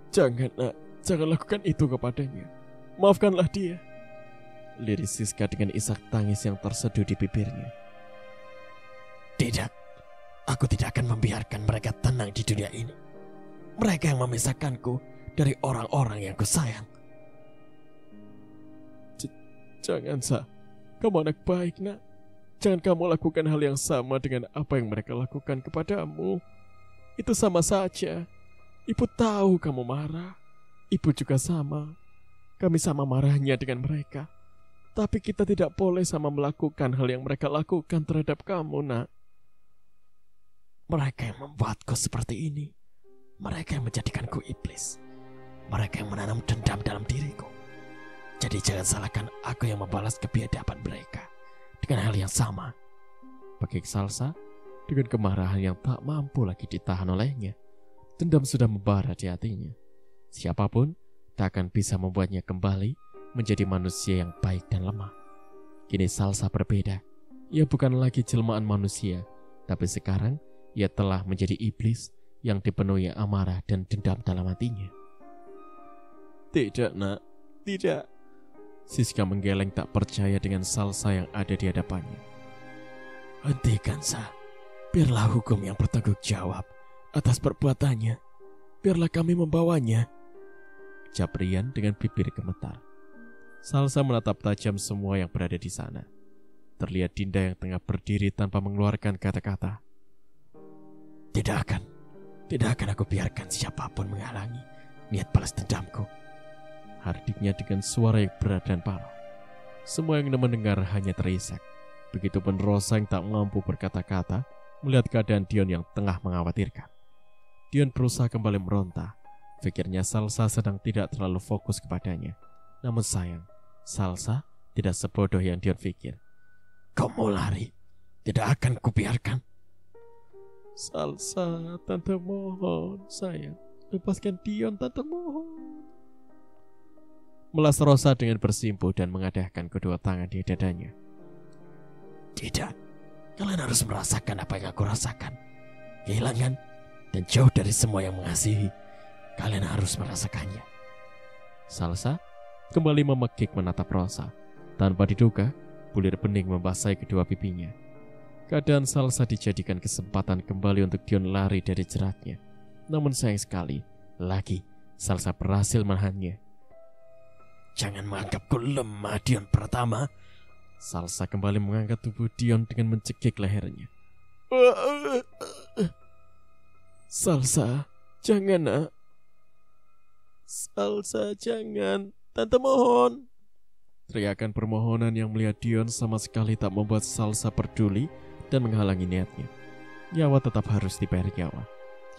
Jangan, Nak. Jangan lakukan itu kepadanya. Maafkanlah dia. Liris Siska dengan isak tangis yang terseduh di bibirnya. Tidak. Aku tidak akan membiarkan mereka tenang di dunia ini. Mereka yang memisahkanku dari orang-orang yang kusayang. Jangan, Sa. Kamu anak baik, Nak. Jangan kamu lakukan hal yang sama dengan apa yang mereka lakukan kepadamu. Itu sama saja. Ibu tahu kamu marah. Ibu juga sama. Kami sama marahnya dengan mereka. Tapi kita tidak boleh sama melakukan hal yang mereka lakukan terhadap kamu, Nak. Mereka yang membuatku seperti ini. Mereka yang menjadikanku iblis. Mereka yang menanam dendam dalam diriku. Jadi jangan salahkan aku yang membalas kebiadaban mereka dengan hal yang sama. Pakik Salsa dengan kemarahan yang tak mampu lagi ditahan olehnya. Dendam sudah membara di hatinya. Siapapun tak akan bisa membuatnya kembali menjadi manusia yang baik dan lemah. Kini Salsa berbeda. Ia bukan lagi jelmaan manusia, tapi sekarang ia telah menjadi iblis yang dipenuhi amarah dan dendam dalam hatinya. Tidak, Nak. Tidak. Siska menggeleng tak percaya dengan Salsa yang ada di hadapannya. Hentikan, Sa. Biarlah hukum yang bertanggung jawab atas perbuatannya. Biarlah kami membawanya. Ucap Rian dengan bibir gemetar. Salsa menatap tajam semua yang berada di sana. Terlihat Dinda yang tengah berdiri tanpa mengeluarkan kata-kata. Tidak akan aku biarkan siapapun menghalangi niat balas dendamku. Hardiknya dengan suara yang berat dan parau. Semua yang mendengar hanya terisak. Begitupun Rosa yang tak mampu berkata-kata melihat keadaan Dion yang tengah mengkhawatirkan. Dion berusaha kembali meronta. Pikirnya Salsa sedang tidak terlalu fokus kepadanya. Namun sayang, Salsa tidak sebodoh yang Dion pikir. Kau mau lari? Tidak akan kubiarkan. Salsa, Tante mohon, sayang. Lepaskan Dion, Tante mohon. Melas Rosa dengan bersimpuh dan mengadahkan kedua tangan di dadanya. Tidak, kalian harus merasakan apa yang aku rasakan. Kehilangan dan jauh dari semua yang mengasihi. Kalian harus merasakannya. Salsa kembali memekik menatap Rosa. Tanpa diduga, bulir bening membasahi kedua pipinya. Keadaan Salsa dijadikan kesempatan kembali untuk Dion lari dari jeratnya. Namun sayang sekali, lagi Salsa berhasil menahannya. Jangan menganggapku lemah, Dion Pratama. Salsa kembali mengangkat tubuh Dion dengan mencekik lehernya. Salsa, jangan nak. Salsa, jangan. Tante mohon. Teriakan permohonan yang melihat Dion sama sekali tak membuat Salsa peduli dan menghalangi niatnya. Nyawa tetap harus dibayar nyawa.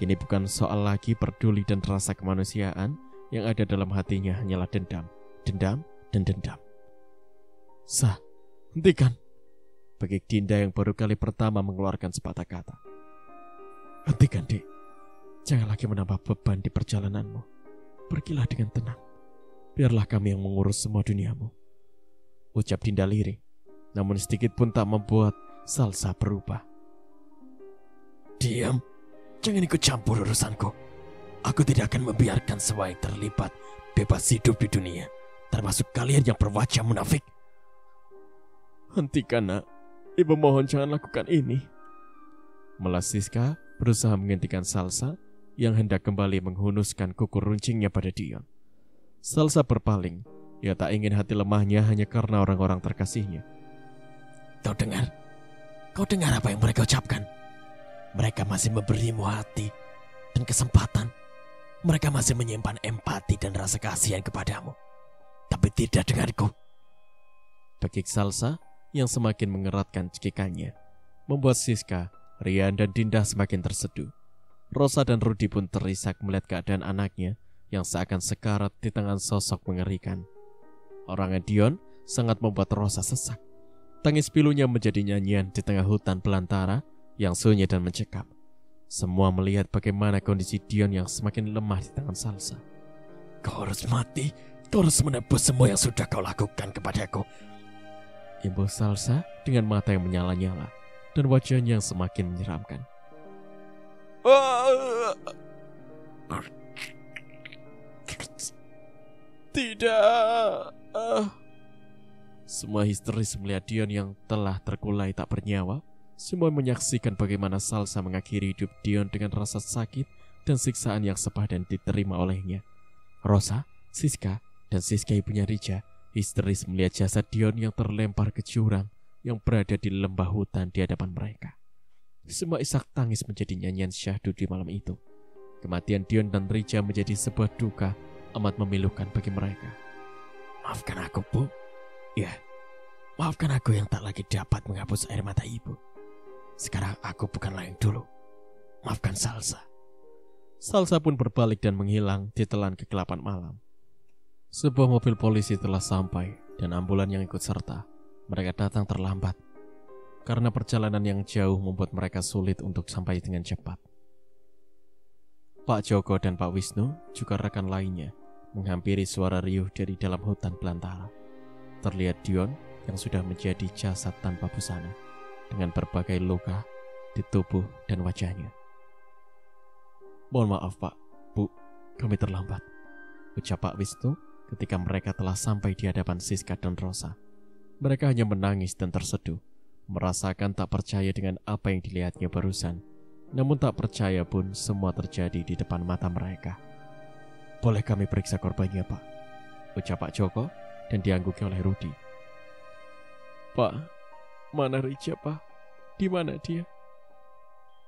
Ini bukan soal lagi peduli dan rasa kemanusiaan. Yang ada dalam hatinya hanyalah dendam, dendam, dan dendam. Sah, hentikan. Begik Dinda yang baru kali pertama mengeluarkan sepatah kata. Hentikan, Dik. Jangan lagi menambah beban di perjalananmu. Pergilah dengan tenang. Biarlah kami yang mengurus semua duniamu. Ucap Dinda lirih, namun sedikit pun tak membuat Salsa berubah. Diam, jangan ikut campur urusanku. Aku tidak akan membiarkan semua yang terlibat bebas hidup di dunia, termasuk kalian yang berwajah munafik. Hentikan, nak. Ibu mohon jangan lakukan ini. Melas Siska berusaha menghentikan Salsa yang hendak kembali menghunuskan kuku runcingnya pada Dion. Salsa berpaling. Ia tak ingin hati lemahnya hanya karena orang-orang terkasihnya. Kau dengar apa yang mereka ucapkan? Mereka masih memberimu hati dan kesempatan. Mereka masih menyimpan empati dan rasa kasihan kepadamu, tapi tidak denganku. Begik Salsa yang semakin mengeratkan cekikannya, membuat Siska, Rian, dan Dinda semakin terseduh. Rosa dan Rudi pun terisak melihat keadaan anaknya yang seakan sekarat di tangan sosok mengerikan. Orangnya Dion sangat membuat Rosa sesak. Tangis pilunya menjadi nyanyian di tengah hutan belantara yang sunyi dan mencekam. Semua melihat bagaimana kondisi Dion yang semakin lemah di tangan Salsa. Kau harus mati. Kau harus menebus semua yang sudah kau lakukan kepadaku. Imbuh Salsa dengan mata yang menyala-nyala dan wajahnya yang semakin menyeramkan. Tidak. Semua histeris melihat Dion yang telah terkulai tak bernyawa. Semua menyaksikan bagaimana Salsa mengakhiri hidup Dion dengan rasa sakit dan siksaan yang sepadan diterima olehnya. Rosa, Siska, dan Siska ibunya Rija histeris melihat jasad Dion yang terlempar ke jurang yang berada di lembah hutan di hadapan mereka. Semua isak tangis menjadi nyanyian syahdu di malam itu. Kematian Dion dan Rija menjadi sebuah duka amat memilukan bagi mereka. Maafkan aku, Bu. Ya, maafkan aku yang tak lagi dapat menghapus air mata ibu. Sekarang aku bukanlah yang dulu. Maafkan Salsa. Salsa pun berbalik dan menghilang di telan kegelapan malam. Sebuah mobil polisi telah sampai dan ambulan yang ikut serta. Mereka datang terlambat karena perjalanan yang jauh membuat mereka sulit untuk sampai dengan cepat. Pak Joko dan Pak Wisnu juga rekan lainnya menghampiri suara riuh dari dalam hutan belantara. Terlihat Dion yang sudah menjadi jasad tanpa busana dengan berbagai luka di tubuh dan wajahnya. Mohon maaf Pak, Bu, kami terlambat, ucap Pak Wisnu ketika mereka telah sampai di hadapan Siska dan Rosa. Mereka hanya menangis dan terseduh, merasakan tak percaya dengan apa yang dilihatnya barusan. Namun tak percaya pun semua terjadi di depan mata mereka. Boleh kami periksa korbannya Pak, ucap Pak Joko dan diangguki oleh Rudi. Pak, mana Rija, Pak? Di mana dia?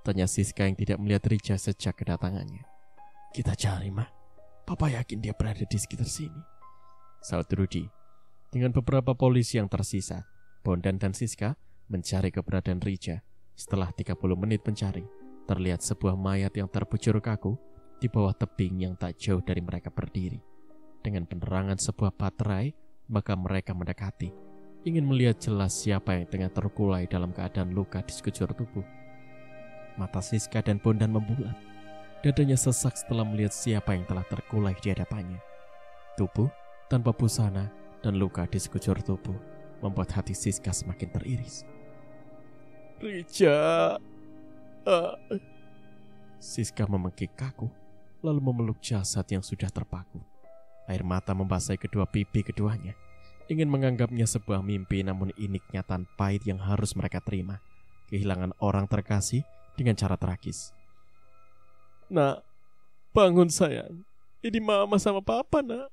Tanya Siska yang tidak melihat Rija sejak kedatangannya. Kita cari, Mah. Papa yakin dia berada di sekitar sini, saud Rudi. Dengan beberapa polisi yang tersisa, Bondan dan Siska mencari keberadaan Rija. Setelah 30 menit mencari, terlihat sebuah mayat yang terbujur kaku di bawah tebing yang tak jauh dari mereka berdiri. Dengan penerangan sebuah baterai, maka mereka mendekati, ingin melihat jelas siapa yang tengah terkulai dalam keadaan luka di sekujur tubuh. Mata Siska dan Bondan membulat. Dadanya sesak setelah melihat siapa yang telah terkulai di hadapannya. Tubuh tanpa busana dan luka di sekujur tubuh membuat hati Siska semakin teriris. Rija. Siska memengkik kaku, lalu memeluk jasad yang sudah terpaku. Air mata membasahi kedua pipi keduanya. Ingin menganggapnya sebuah mimpi, namun ini kenyataan pahit yang harus mereka terima. Kehilangan orang terkasih dengan cara tragis. Nak, bangun sayang. Ini mama sama papa, nak.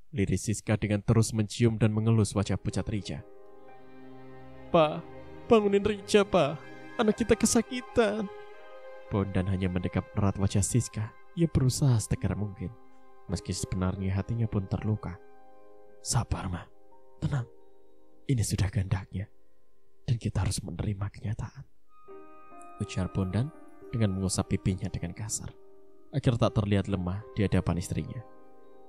liris Siska dengan terus mencium dan mengelus wajah pucat Rija. "Pak, bangunin Rija, Pak. Anak kita kesakitan." Bondan hanya mendekap erat wajah Siska. Ia berusaha setegar mungkin, meski sebenarnya hatinya pun terluka. "Sabar, Ma. Tenang. Ini sudah kehendaknya, dan kita harus menerima kenyataan," ujar Bondan dengan mengusap pipinya dengan kasar. Akhir tak terlihat lemah di hadapan istrinya.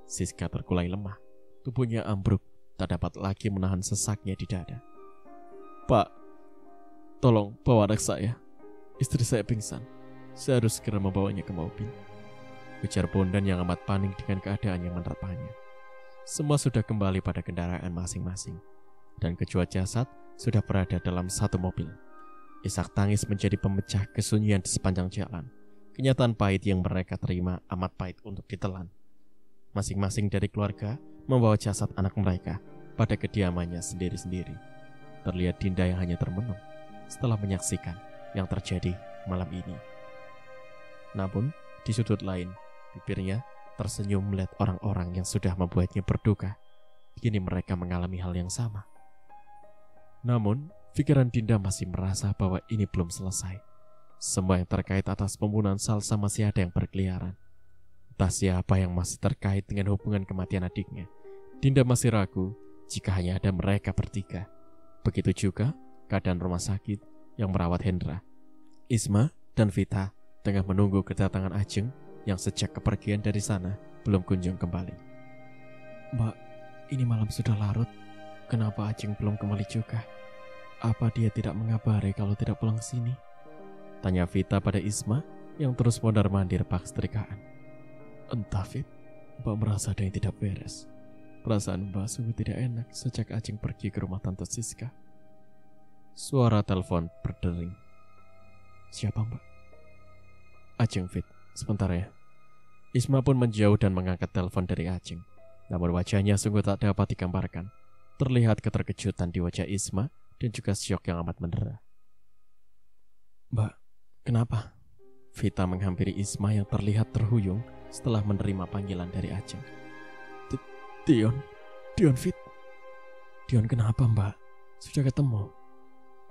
Siska terkulai lemah, tubuhnya ambruk, tak dapat lagi menahan sesaknya di dada. "Pak, tolong bawa anak saya. Istri saya pingsan. Saya harus segera membawanya ke mobil," ujar Bondan yang amat panik dengan keadaan yang menerpanya. Semua sudah kembali pada kendaraan masing-masing, dan kedua jasad sudah berada dalam satu mobil. Isak tangis menjadi pemecah kesunyian di sepanjang jalan. Kenyataan pahit yang mereka terima amat pahit untuk ditelan. Masing-masing dari keluarga membawa jasad anak mereka pada kediamannya sendiri-sendiri. Terlihat Dinda yang hanya termenung setelah menyaksikan yang terjadi malam ini. Namun, di sudut lain, bibirnya tersenyum melihat orang-orang yang sudah membuatnya berduka. Kini mereka mengalami hal yang sama. Namun, pikiran Dinda masih merasa bahwa ini belum selesai. Semua yang terkait atas pembunuhan Salsa masih ada yang berkeliaran. Entah siapa yang masih terkait dengan hubungan kematian adiknya. Dinda masih ragu jika hanya ada mereka bertiga. Begitu juga keadaan rumah sakit yang merawat Hendra. Isma dan Vita tengah menunggu kedatangan Ajeng yang sejak kepergian dari sana belum kunjung kembali. "Mbak, ini malam sudah larut. Kenapa Ajeng belum kembali juga? Apa dia tidak mengabari kalau tidak pulang ke sini?" tanya Vita pada Isma yang terus mondar-mandir bak setrikaan. "Entah, Fit. Mbak merasa ada yang tidak beres. Perasaan Mbak sungguh tidak enak sejak Ajeng pergi ke rumah Tante Siska." Suara telepon berdering. "Siapa, Mbak?" "Ajeng, Fit. Sebentar ya." Isma pun menjauh dan mengangkat telepon dari Ajeng. Namun wajahnya sungguh tak dapat digambarkan. Terlihat keterkejutan di wajah Isma dan juga syok yang amat mendera. "Mbak, kenapa?" Vita menghampiri Isma yang terlihat terhuyung setelah menerima panggilan dari Ajeng. Dion, Fit. "Dion kenapa, Mbak? Sudah ketemu?"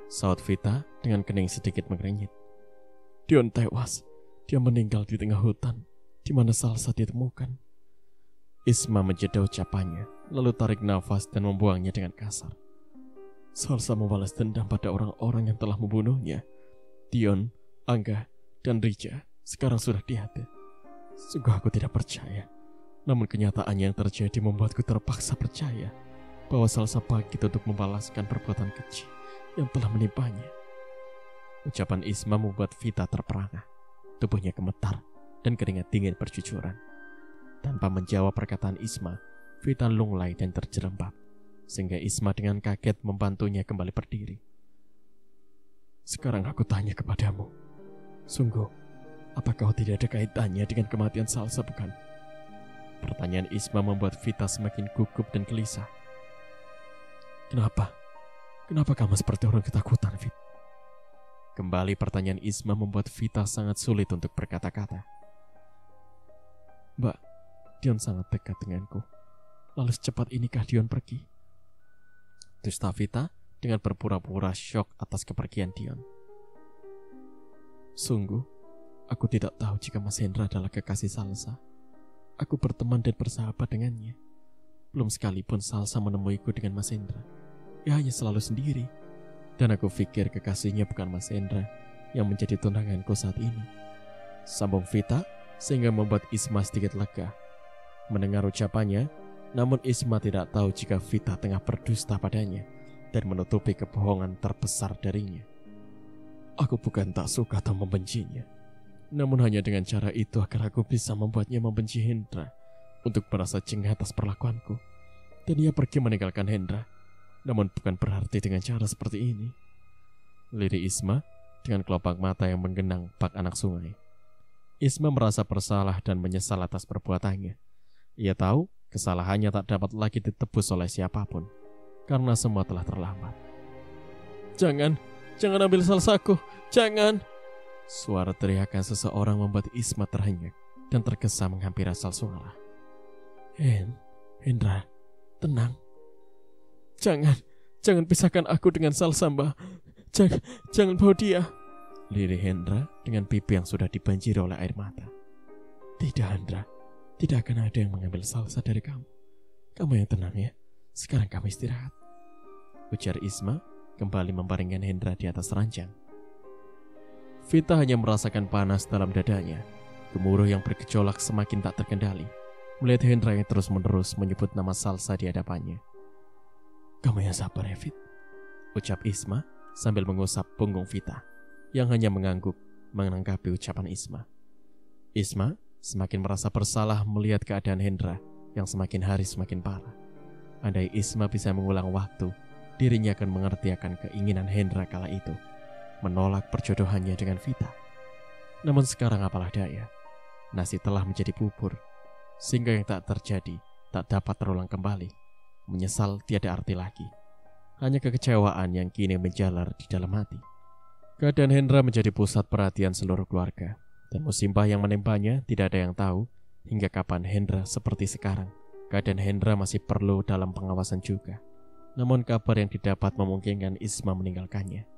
saut Vita dengan kening sedikit mengernyit. "Dion tewas. Dia meninggal di tengah hutan, di mana Salsa ditemukan." Isma menjeda ucapannya, lalu tarik nafas dan membuangnya dengan kasar. "Salsa membalas dendam pada orang-orang yang telah membunuhnya. Dion, Angga, dan Rija sekarang sudah tiada. Sungguh aku tidak percaya. Namun kenyataannya yang terjadi membuatku terpaksa percaya bahwa Salsa bangkit untuk membalaskan perbuatan keji yang telah menimpanya." Ucapan Isma membuat Vita terperangah. Tubuhnya gemetar dan keringat dingin bercucuran. Tanpa menjawab perkataan Isma, Vita lunglai dan terjerembab, sehingga Isma dengan kaget membantunya kembali berdiri. "Sekarang aku tanya kepadamu, sungguh, apa kau tidak ada kaitannya dengan kematian Salsa, bukan?" Pertanyaan Isma membuat Vita semakin gugup dan gelisah. Kenapa? Kenapa kamu seperti orang ketakutan, Fit?" Kembali pertanyaan Isma membuat Vita sangat sulit untuk berkata-kata. "Mbak, Dion sangat dekat denganku. Lalu secepat inikah Dion pergi?" dusta Vita dengan berpura-pura syok atas kepergian Dion. "Sungguh, aku tidak tahu jika Mas Hendra adalah kekasih Salsa. Aku berteman dan bersahabat dengannya. Belum sekalipun Salsa menemuiku dengan Mas Hendra. Ia hanya selalu sendiri. Dan aku pikir kekasihnya bukan Mas Hendra yang menjadi tunanganku saat ini," sambung Vita sehingga membuat Isma sedikit lega. Mendengar ucapannya, namun Isma tidak tahu jika Vita tengah berdusta padanya dan menutupi kebohongan terbesar darinya. "Aku bukan tak suka atau membencinya. Namun hanya dengan cara itu agar aku bisa membuatnya membenci Hendra untuk merasa jengah atas perlakuanku. Dan ia pergi meninggalkan Hendra. Namun bukan berarti dengan cara seperti ini," lirik Isma dengan kelopak mata yang menggenang bak anak sungai. Isma merasa bersalah dan menyesal atas perbuatannya. Ia tahu kesalahannya tak dapat lagi ditebus oleh siapapun, karena semua telah terlambat. Jangan ambil Salsaku, jangan!" Suara teriakan seseorang membuat Isma terhenyak dan tergesa menghampiri asal suara. Hendra, tenang. Jangan pisahkan aku dengan Salsa, Mbak. Jangan bawa dia. Lirih Hendra dengan pipi yang sudah dibanjiri oleh air mata. Tidak, Hendra. Tidak akan ada yang mengambil Salsa dari kamu. Kamu yang tenang ya. Sekarang kamu istirahat. Ujar Isma kembali membaringkan Hendra di atas ranjang. Vita hanya merasakan panas dalam dadanya. Gemuruh yang bergejolak semakin tak terkendali melihat Hendra yang terus-menerus menyebut nama Salsa di hadapannya. Kamu yang sabar ya, Fit, ucap Isma sambil mengusap punggung Vita yang hanya mengangguk menanggapi ucapan Isma. Isma semakin merasa bersalah melihat keadaan Hendra yang semakin hari semakin parah. Andai Isma bisa mengulang waktu, dirinya akan mengerti akan keinginan Hendra kala itu, menolak perjodohannya dengan Vita. Namun sekarang apalah daya, nasi telah menjadi bubur, sehingga yang tak terjadi tak dapat terulang kembali. Menyesal tiada arti lagi, hanya kekecewaan yang kini menjalar di dalam hati. Keadaan Hendra menjadi pusat perhatian seluruh keluarga, dan musibah yang menempanya tidak ada yang tahu hingga kapan Hendra seperti sekarang. Keadaan Hendra masih perlu dalam pengawasan juga. Namun kabar yang didapat memungkinkan Isma meninggalkannya.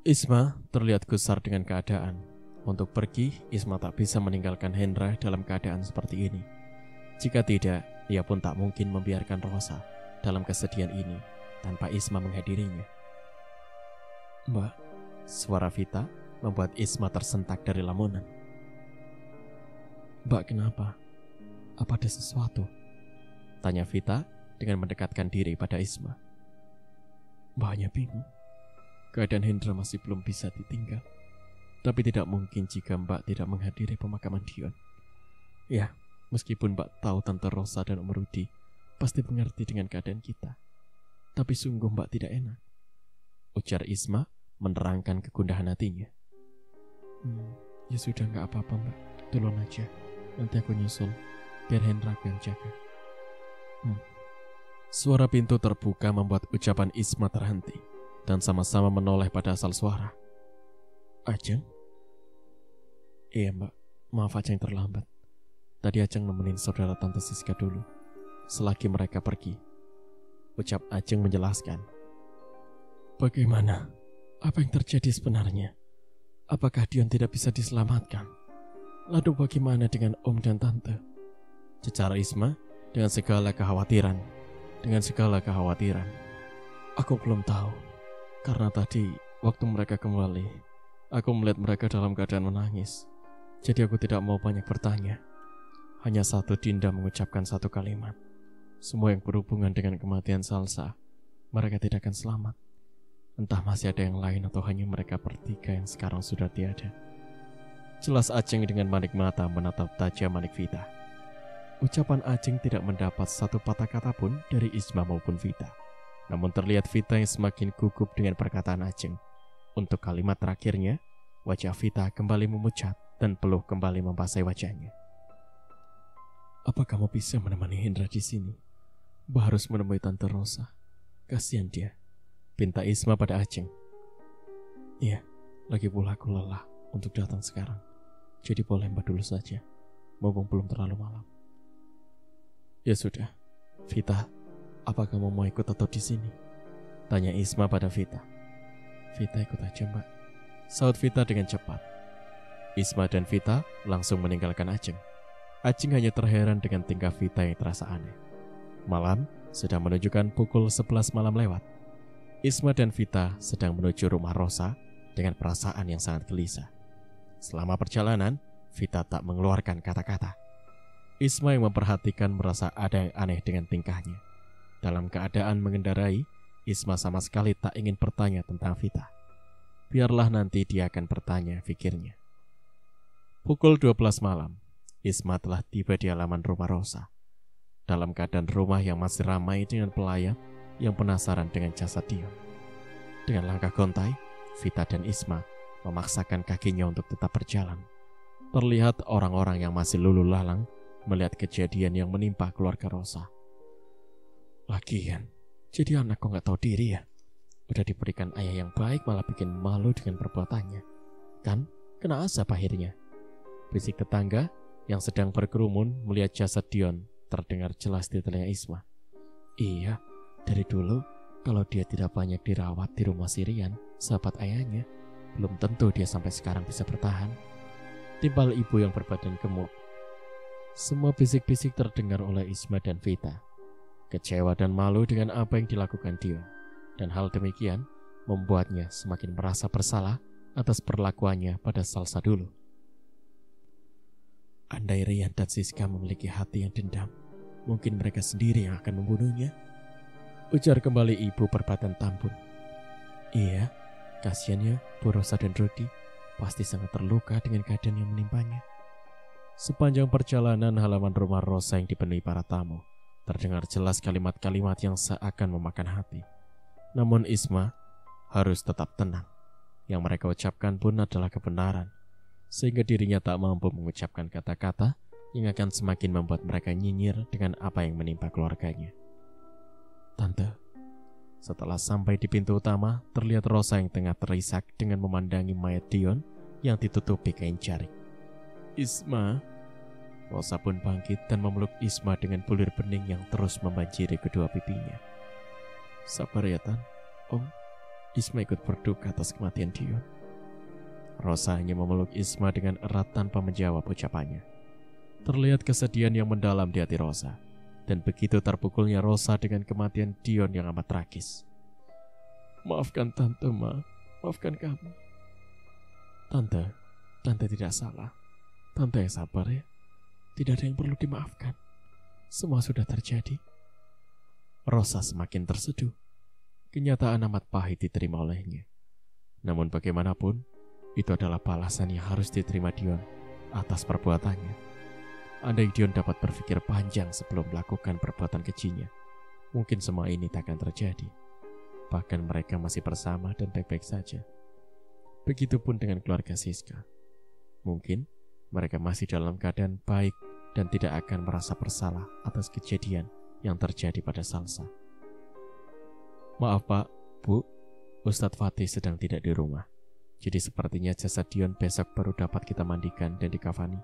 Isma terlihat gusar dengan keadaan. Untuk pergi, Isma tak bisa meninggalkan Hendra dalam keadaan seperti ini. Jika tidak, ia pun tak mungkin membiarkan Rosa dalam kesedihan ini tanpa Isma menghadirinya. Mbak, suara Vita membuat Isma tersentak dari lamunan. Mbak, kenapa? Apa ada sesuatu? Tanya Vita dengan mendekatkan diri pada Isma. Mbak hanya bingung. Keadaan Hendra masih belum bisa ditinggal. Tapi tidak mungkin jika Mbak tidak menghadiri pemakaman Dion. Ya, meskipun Mbak tahu Tante Rosa dan Om Rudi pasti mengerti dengan keadaan kita. Tapi sungguh Mbak tidak enak, ujar Isma menerangkan kegundahan hatinya. Ya sudah, gak apa-apa Mbak. Tolong aja. Nanti aku nyusul. Biar Hendra aku yang jaga. Suara pintu terbuka membuat ucapan Isma terhenti dan sama-sama menoleh pada asal suara. Ajeng? Iya Mbak, maaf Ajeng terlambat. Tadi Ajeng nemenin saudara Tante Siska dulu, selagi mereka pergi, ucap Ajeng menjelaskan. Bagaimana? Apa yang terjadi sebenarnya? Apakah Dion tidak bisa diselamatkan? Lalu bagaimana dengan Om dan Tante? Cecar Isma dengan segala kekhawatiran. Aku belum tahu, karena tadi waktu mereka kembali, aku melihat mereka dalam keadaan menangis. Jadi aku tidak mau banyak bertanya. Hanya satu Dinda mengucapkan satu kalimat. Semua yang berhubungan dengan kematian Salsa, mereka tidak akan selamat. Entah masih ada yang lain atau hanya mereka bertiga yang sekarang sudah tiada. Jelas Ajeng dengan manik mata menatap tajam manik Vita. Ucapan Ajeng tidak mendapat satu patah kata pun dari Isma maupun Vita. Namun terlihat Vita yang semakin gugup dengan perkataan Ajeng. Untuk kalimat terakhirnya, wajah Vita kembali memucat dan peluh kembali membasahi wajahnya. Apa kamu bisa menemani Hendra di sini? Mbak harus menemui Tante Rosa. Kasihan dia, pinta Isma pada Ajeng. Iya, lagi pula aku lelah untuk datang sekarang. Jadi boleh Mbak dulu saja, mumpung belum terlalu malam. Ya sudah, Vita, apa kamu mau ikut atau di sini? Tanya Isma pada Vita. Vita ikut aja Mbak, saut Vita dengan cepat. Isma dan Vita langsung meninggalkan Ajeng. Ajeng hanya terheran dengan tingkah Vita yang terasa aneh. Malam sudah menunjukkan pukul 11 malam lewat. Isma dan Vita sedang menuju rumah Rosa dengan perasaan yang sangat gelisah. Selama perjalanan, Vita tak mengeluarkan kata-kata. Isma yang memperhatikan merasa ada yang aneh dengan tingkahnya. Dalam keadaan mengendarai, Isma sama sekali tak ingin bertanya tentang Vita. Biarlah nanti dia akan bertanya, pikirnya. Pukul 12 malam, Isma telah tiba di halaman rumah Rosa. Dalam keadaan rumah yang masih ramai dengan pelayan yang penasaran dengan jasad Dion. Dengan langkah gontai, Vita dan Isma memaksakan kakinya untuk tetap berjalan. Terlihat orang-orang yang masih lulu lalang melihat kejadian yang menimpa keluarga Rosa. Lagian, jadi anak kok gak tahu diri ya? Udah diberikan ayah yang baik malah bikin malu dengan perbuatannya. Kan, kena asap akhirnya. Bisik tetangga yang sedang berkerumun melihat jasad Dion terdengar jelas di telinga Isma. Iya, dari dulu kalau dia tidak banyak dirawat di rumah Sirian, sahabat ayahnya, belum tentu dia sampai sekarang bisa bertahan. Timpal ibu yang berbadan gemuk. Semua bisik-bisik terdengar oleh Isma dan Vita. Kecewa dan malu dengan apa yang dilakukan Dion. Dan hal demikian membuatnya semakin merasa bersalah atas perlakuannya pada Salsa dulu. Andai Rian dan Siska memiliki hati yang dendam, mungkin mereka sendiri yang akan membunuhnya. Ujar kembali ibu berbadan tambun. Iya, kasihannya Bu Rosa dan Rudy pasti sangat terluka dengan keadaan yang menimpanya. Sepanjang perjalanan halaman rumah Rosa yang dipenuhi para tamu, terdengar jelas kalimat-kalimat yang seakan memakan hati. Namun Isma harus tetap tenang. Yang mereka ucapkan pun adalah kebenaran, sehingga dirinya tak mampu mengucapkan kata-kata yang akan semakin membuat mereka nyinyir dengan apa yang menimpa keluarganya. Tante, setelah sampai di pintu utama, terlihat Rosa yang tengah terisak dengan memandangi mayat Dion yang ditutupi kain jarik. Isma. Rosa pun bangkit dan memeluk Isma dengan bulir bening yang terus membanjiri kedua pipinya. Sabar ya, Tan. Om, Isma ikut berduka atas kematian Dion. Rosa hanya memeluk Isma dengan erat tanpa menjawab ucapannya. Terlihat kesedihan yang mendalam di hati Rosa. Dan begitu terpukulnya Rosa dengan kematian Dion yang amat tragis. Maafkan Tante, Ma. Maafkan kami. Tante tidak salah. Tante yang sabar ya. Tidak ada yang perlu dimaafkan. Semua sudah terjadi. Rosa semakin terseduh. Kenyataan amat pahit diterima olehnya. Namun bagaimanapun, itu adalah balasan yang harus diterima Dion atas perbuatannya. Andai Dion dapat berpikir panjang sebelum melakukan perbuatan kejinya, mungkin semua ini tak akan terjadi. Bahkan mereka masih bersama dan baik-baik saja. Begitupun dengan keluarga Siska. Mungkin mereka masih dalam keadaan baik dan tidak akan merasa bersalah atas kejadian yang terjadi pada Salsa. Maaf Pak, Bu, Ustadz Fatih sedang tidak di rumah. Jadi sepertinya jasad Dion besok baru dapat kita mandikan dan dikafani.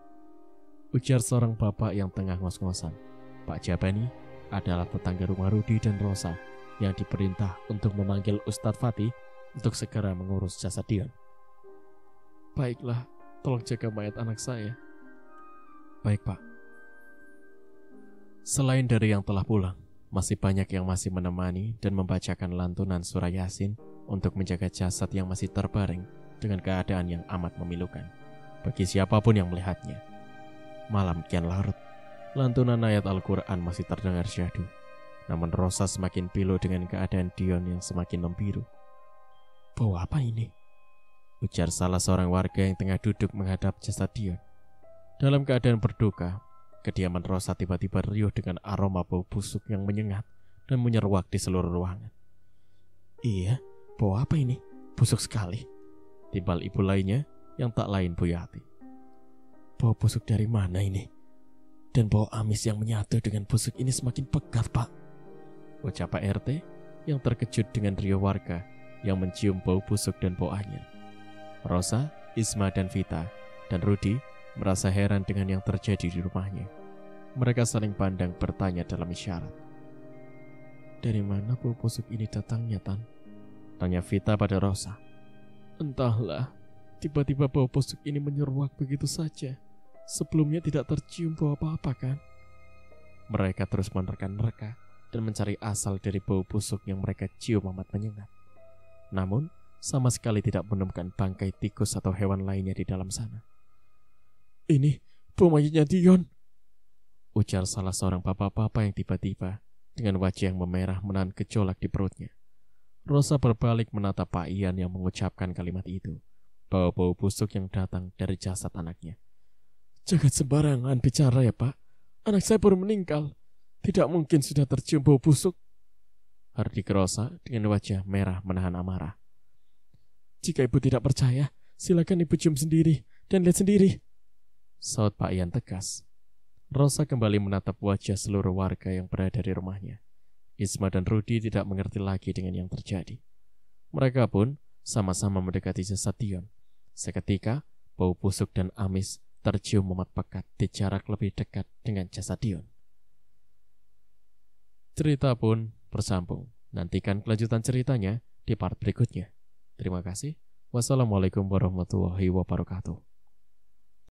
Ujar seorang bapak yang tengah ngos-ngosan. Pak Jabani adalah tetangga rumah Rudy dan Rosa yang diperintah untuk memanggil Ustadz Fatih untuk segera mengurus jasad Dion. Baiklah, tolong jaga mayat anak saya. Baik, Pak. Selain dari yang telah pulang, masih banyak yang masih menemani dan membacakan lantunan surah Yasin untuk menjaga jasad yang masih terbaring dengan keadaan yang amat memilukan bagi siapapun yang melihatnya. Malam kian larut, lantunan ayat Al-Quran masih terdengar syahdu. Namun Rosa semakin pilu dengan keadaan Dion yang semakin membiru. Bau apa ini? Ujar salah seorang warga yang tengah duduk menghadap jasad Dion. Dalam keadaan berduka, kediaman Rosa tiba-tiba riuh dengan aroma bau busuk yang menyengat dan menyeruak di seluruh ruangan. Iya, bau apa ini? Busuk sekali. Timbal ibu lainnya yang tak lain Bu Yati. Bau busuk dari mana ini? Dan bau amis yang menyatu dengan busuk ini semakin pekat, Pak. Ucap Pak RT yang terkejut dengan riuh warga yang mencium bau busuk dan bau anyir. Rosa, Isma dan Vita dan Rudy merasa heran dengan yang terjadi di rumahnya. Mereka saling pandang bertanya dalam isyarat. Dari mana bau busuk ini datangnya, Tan? Tanya Vita pada Rosa. Entahlah, tiba-tiba bau busuk ini menyeruak begitu saja. Sebelumnya tidak tercium bau apa-apa kan? Mereka terus menerka-nerka dan mencari asal dari bau busuk yang mereka cium amat menyengat. Namun, sama sekali tidak menemukan bangkai tikus atau hewan lainnya di dalam sana. Ini bau mayatnya Dion, ujar salah seorang bapak-bapak yang tiba-tiba dengan wajah yang memerah menahan gejolak di perutnya. Rosa berbalik menatap Pak Ian yang mengucapkan kalimat itu, bahwa bau busuk yang datang dari jasad anaknya. Jangan sembarangan bicara ya Pak, anak saya baru meninggal. Tidak mungkin sudah tercium bau busuk. Hardik Rosa dengan wajah merah menahan amarah. Jika ibu tidak percaya, silakan ibu cium sendiri dan lihat sendiri, saut Pak Ian tegas. Rosa kembali menatap wajah seluruh warga yang berada di rumahnya. Isma dan Rudy tidak mengerti lagi dengan yang terjadi. Mereka pun sama-sama mendekati jasad Dion. Seketika, bau busuk dan amis tercium amat pekat di jarak lebih dekat dengan jasad Dion. Cerita pun bersambung. Nantikan kelanjutan ceritanya di part berikutnya. Terima kasih. Wassalamualaikum warahmatullahi wabarakatuh.